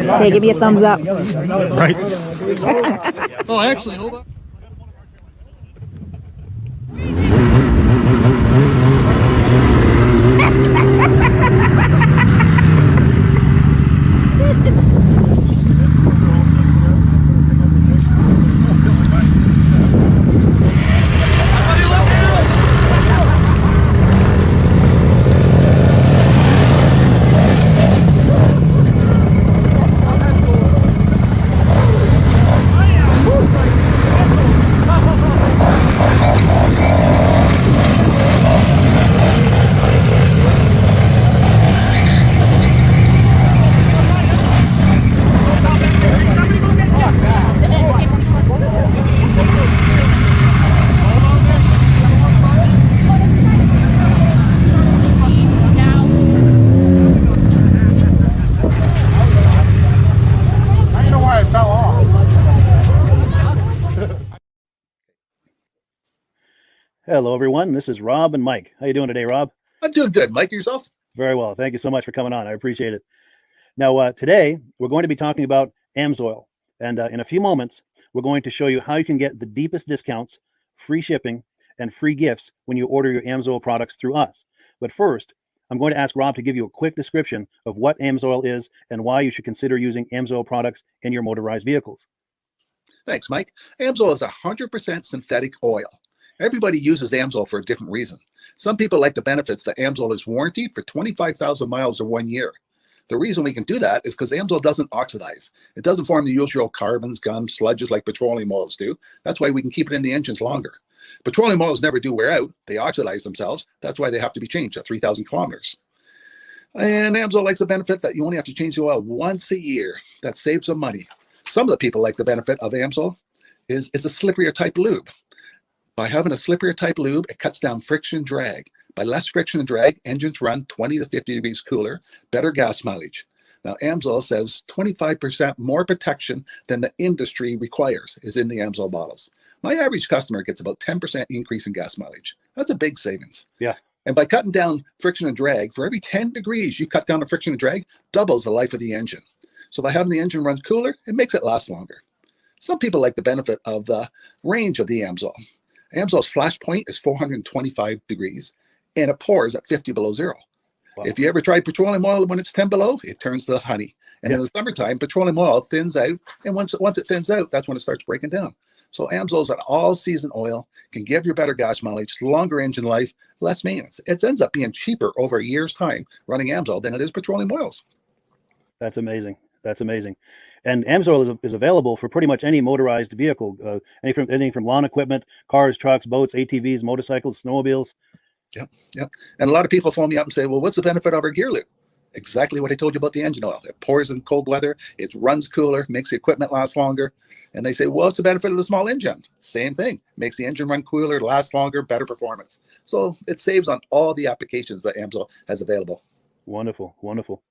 Okay, give me a thumbs up. Right. Oh, actually, hold on. Hello, everyone. This is Rob and Mike. How you doing today, Rob? I'm doing good. Mike, yourself? Very well. Thank you so much for coming on. I appreciate it. Now, today, we're going to be talking about AMSOIL. And in a few moments, we're going to show you how you can get the deepest discounts, free shipping, and free gifts when you order your AMSOIL products through us. But first, I'm going to ask Rob to give you a quick description of what AMSOIL is and why you should consider using AMSOIL products in your motorized vehicles. Thanks, Mike. AMSOIL is 100% synthetic oil. Everybody uses AMSOIL for a different reason. Some people like the benefits that AMSOIL is warranted for 25,000 miles or 1 year. The reason we can do that is because AMSOIL doesn't oxidize. It doesn't form the usual carbons, gums, sludges like petroleum oils do. That's why we can keep it in the engines longer. Petroleum oils never do wear out. They oxidize themselves. That's why they have to be changed at 3,000 kilometers. And AMSOIL likes the benefit that you only have to change the oil once a year. That saves them money. Some of the people like the benefit of AMSOIL is it's a slipperier type lube. By having a slipperier type lube, it cuts down friction and drag. By less friction and drag, engines run 20 to 50 degrees cooler, better gas mileage. Now, AMSOIL says 25% more protection than the industry requires is in the AMSOIL bottles. My average customer gets about 10% increase in gas mileage. That's a big savings. Yeah. And by cutting down friction and drag, for every 10 degrees you cut down the friction and drag, doubles the life of the engine. So by having the engine run cooler, it makes it last longer. Some people like the benefit of the range of the AMSOIL. AMSOIL's flash point is 425 degrees, and it pours at 50 below zero. Wow. If you ever tried petroleum oil when it's 10 below, it turns to honey. And in the summertime, petroleum oil thins out, and once it thins out, that's when it starts breaking down. So AMSOIL is an all-season oil, can give you better gas mileage, longer engine life, less maintenance. It ends up being cheaper over a year's time running AMSOIL than it is petroleum oils. That's amazing. That's amazing. And AMSOIL is available for pretty much any motorized vehicle, anything from lawn equipment, cars, trucks, boats, ATVs, motorcycles, snowmobiles. Yep. And a lot of people phone me up and say, well, what's the benefit of our gear lube? Exactly what I told you about the engine oil. It pours in cold weather, it runs cooler, makes the equipment last longer. And they say, well, what's the benefit of the small engine? Same thing. Makes the engine run cooler, last longer, better performance. So it saves on all the applications that AMSOIL has available. Wonderful, wonderful.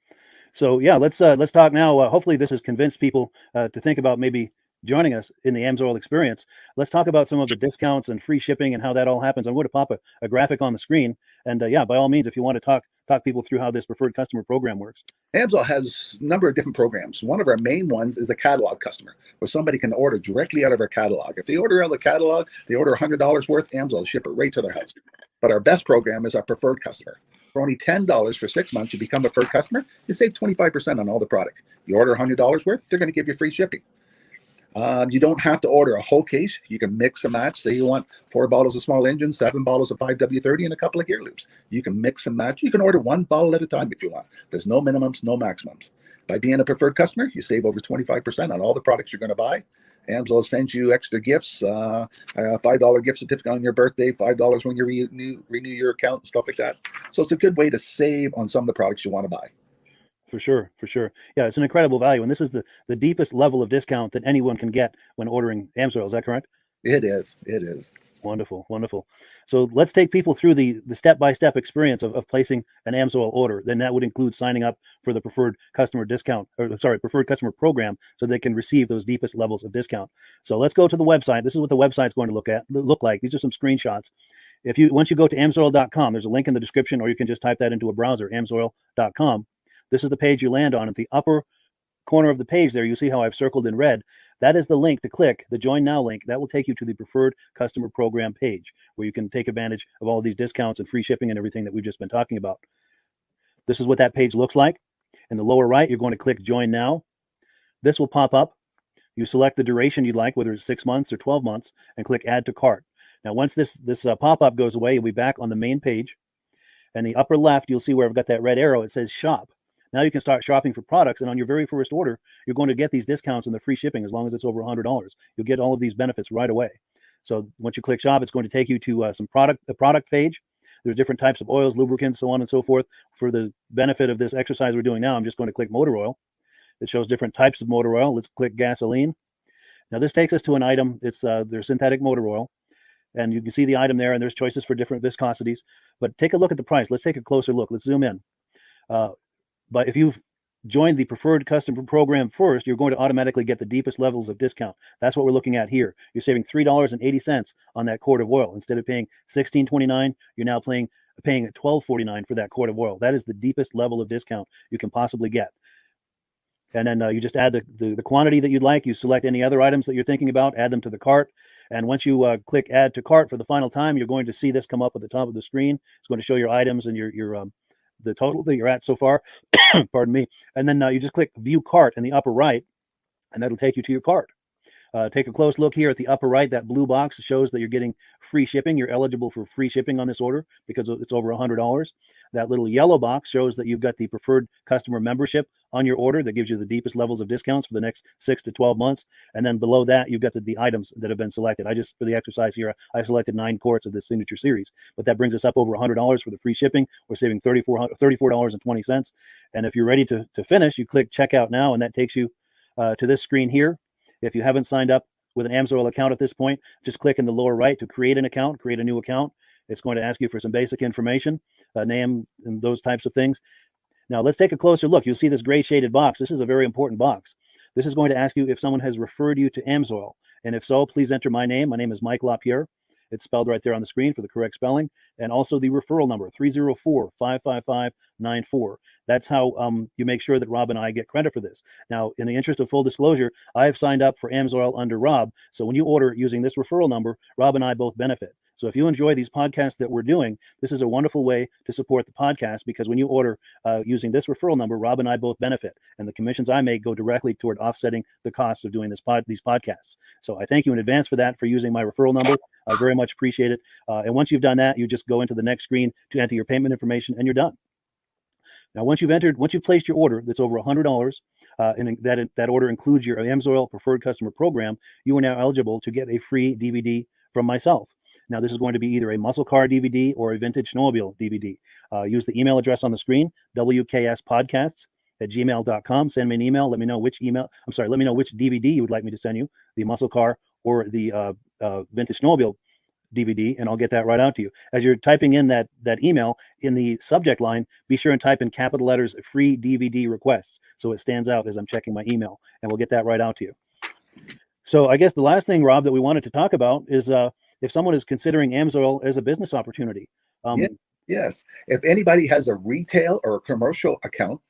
So yeah, let's talk now. Hopefully this has convinced people to think about maybe joining us in the AMSOIL experience. Let's talk about some of the discounts and free shipping and how that all happens. I'm going to pop a graphic on the screen. And yeah, by all means, if you want to talk people through how this preferred customer program works. AMSOIL has a number of different programs. One of our main ones is a catalog customer, where somebody can order directly out of our catalog. If they order out of the catalog, they order $100 worth, AMSOIL will ship it right to their house. But our best program is our preferred customer. For only $10 for 6 months, you become a preferred customer, you save 25% on all the product. You order $100 worth, they're going to give you free shipping. You don't have to order a whole case. You can mix and match. Say you want 4 bottles of small engine, 7 bottles of 5W30, and a couple of gear loops. You can mix and match. You can order 1 bottle at a time if you want. There's no minimums, no maximums. By being a preferred customer, you save over 25% on all the products you're going to buy. AMSOIL sends you extra gifts, a $5 gift certificate on your birthday, $5 when you renew your account, and stuff like that. So it's a good way to save on some of the products you want to buy. For sure. Yeah, it's an incredible value. And this is the deepest level of discount that anyone can get when ordering AMSOIL. Is that correct? It is. Wonderful. So let's take people through the step-by-step experience of placing an AMSOIL order. Then that would include signing up for the preferred customer preferred customer program, so they can receive those deepest levels of discount. So let's go to the website. This is what the website's going to look like. These are some screenshots. Once you go to amsoil.com, there's a link in the description, or you can just type that into a browser, amsoil.com. This is the page you land on. At the upper corner of the page there, you see how I've circled in red. That is the link to click, the Join Now link. That will take you to the Preferred Customer Program page, where you can take advantage of all of these discounts and free shipping and everything that we've just been talking about. This is what that page looks like. In the lower right, you're going to click Join Now. This will pop up. You select the duration you'd like, whether it's 6 months or 12 months, and click Add to Cart. Now, once this pop-up goes away, you'll be back on the main page. And the upper left, you'll see where I've got that red arrow. It says Shop. Now you can start shopping for products, and on your very first order, you're going to get these discounts and the free shipping as long as it's over $100. You'll get all of these benefits right away. So once you click Shop, it's going to take you to a product page. There's different types of oils, lubricants, so on and so forth. For the benefit of this exercise we're doing now, I'm just going to click motor oil. It shows different types of motor oil. Let's click gasoline. Now this takes us to an item. It's their synthetic motor oil. And you can see the item there, and there's choices for different viscosities. But take a look at the price. Let's take a closer look. Let's zoom in. But if you've join the preferred customer program first, you're going to automatically get the deepest levels of discount. That's what we're looking at here. You're saving $3.80 on that quart of oil. Instead of paying $16.29, you're now paying $12.49 for that quart of oil. That is the deepest level of discount you can possibly get. And then you just add the quantity that you'd like. You select any other items that you're thinking about, add them to the cart. And once you click add to cart for the final time, you're going to see this come up at the top of the screen. It's going to show your items and your the total that you're at so far. Pardon me. And then you just click view cart in the upper right, and that'll take you to your cart. Take a close look here at the upper right. That blue box shows that you're getting free shipping. You're eligible for free shipping on this order because it's over $100. That little yellow box shows that you've got the preferred customer membership on your order that gives you the deepest levels of discounts for the next 6 to 12 months. And then below that, you've got the items that have been selected. For the exercise here, I selected 9 quarts of the signature series, but that brings us up over $100 for the free shipping. We're saving $34.20. And if you're ready to finish, you click checkout now, and that takes you to this screen here. If you haven't signed up with an AMSOIL account at this point, just click in the lower right to create an account, create a new account. It's going to ask you for some basic information, name and those types of things. Now let's take a closer look. You'll see this gray shaded box. This is a very important box. This is going to ask you if someone has referred you to AMSOIL. And if so, please enter my name. My name is Mike LaPierre. It's spelled right there on the screen for the correct spelling. And also the referral number, 304-555-94. That's how you make sure that Rob and I get credit for this. Now, in the interest of full disclosure, I have signed up for AMSOIL under Rob. So when you order using this referral number, Rob and I both benefit. So if you enjoy these podcasts that we're doing, this is a wonderful way to support the podcast, because when you order using this referral number, Rob and I both benefit. And the commissions I make go directly toward offsetting the cost of doing these podcasts. So I thank you in advance for that, for using my referral number. I very much appreciate it. And once you've done that, you just go into the next screen to enter your payment information, and you're done. Now, once you've placed your order that's over $100, and that order includes your AMSOIL preferred customer program, you are now eligible to get a free DVD from myself. Now, this is going to be either a muscle car DVD or a vintage snowmobile DVD. Use the email address on the screen, wkspodcasts@gmail.com. Send me an email. Let me know which DVD you would like me to send you, the muscle car or the vintage snowmobile DVD, and I'll get that right out to you. As you're typing in that email, in the subject line, be sure and type in capital letters free DVD requests, so it stands out as I'm checking my email, and we'll get that right out to you. So I guess the last thing, Rob, that we wanted to talk about is if someone is considering AMSOIL as a business opportunity. Yes. If anybody has a retail or a commercial account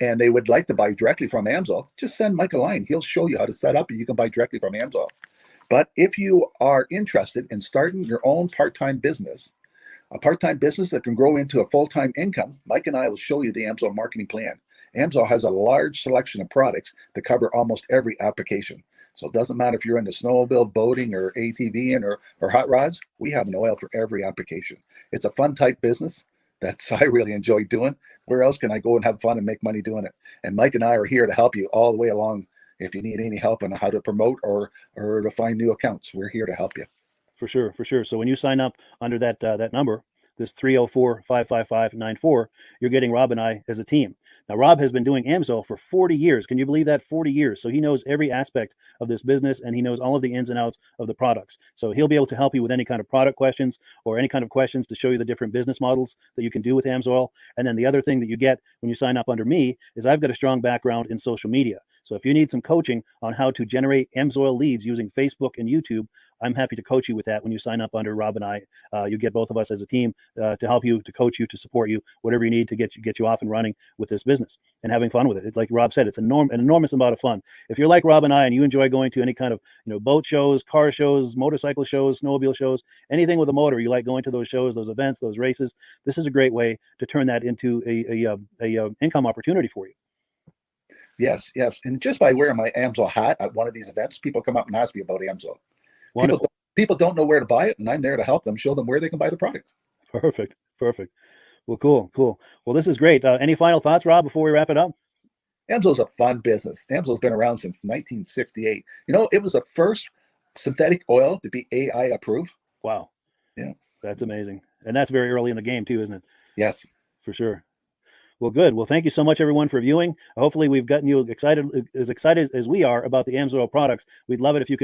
and they would like to buy directly from AMSOIL, just send Mike a line. He'll show you how to set up, and you can buy directly from AMSOIL. But if you are interested in starting your own part-time business, a part-time business that can grow into a full-time income, Mike and I will show you the AMSOIL marketing plan. AMSOIL has a large selection of products that cover almost every application. So it doesn't matter if you're into snowmobile, boating, or ATVing, or hot rods. We have an oil for every application. It's a fun type business that's I really enjoy doing. Where else can I go and have fun and make money doing it? And Mike and I are here to help you all the way along. If you need any help on how to promote or to find new accounts, we're here to help you. For sure. So when you sign up under that number, this 304-555-94, you're getting Rob and I as a team. Now, Rob has been doing AMSOIL for 40 years. Can you believe that? 40 years. So he knows every aspect of this business, and he knows all of the ins and outs of the products. So he'll be able to help you with any kind of product questions or any kind of questions to show you the different business models that you can do with AMSOIL. And then the other thing that you get when you sign up under me is I've got a strong background in social media. So if you need some coaching on how to generate AMSOIL leads using Facebook and YouTube, I'm happy to coach you with that when you sign up under Rob and I. You get both of us as a team to help you, to coach you, to support you, whatever you need to get you off and running with this business and having fun with it. Like Rob said, it's an enormous amount of fun. If you're like Rob and I and you enjoy going to any kind of boat shows, car shows, motorcycle shows, snowmobile shows, anything with a motor, you like going to those shows, those events, those races, this is a great way to turn that into a income opportunity for you. Yes. And just by wearing my AMSOIL hat at one of these events, people come up and ask me about AMSOIL. People don't know where to buy it, and I'm there to help them, show them where they can buy the products. Perfect. Well, cool. Well, this is great. Any final thoughts, Rob, before we wrap it up? AMSOIL's a fun business. AMSOIL's been around since 1968. It was the first synthetic oil to be AI approved. Wow. Yeah. That's amazing. And that's very early in the game too, isn't it? Yes. For sure. Well, good. Well, thank you so much, everyone, for viewing. Hopefully, we've gotten you excited as we are about the AMSOIL products. We'd love it if you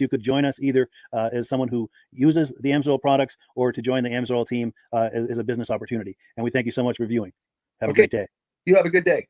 could join us either as someone who uses the AMSOIL products or to join the AMSOIL team as a business opportunity. And we thank you so much for viewing. Have a great day. You have a good day.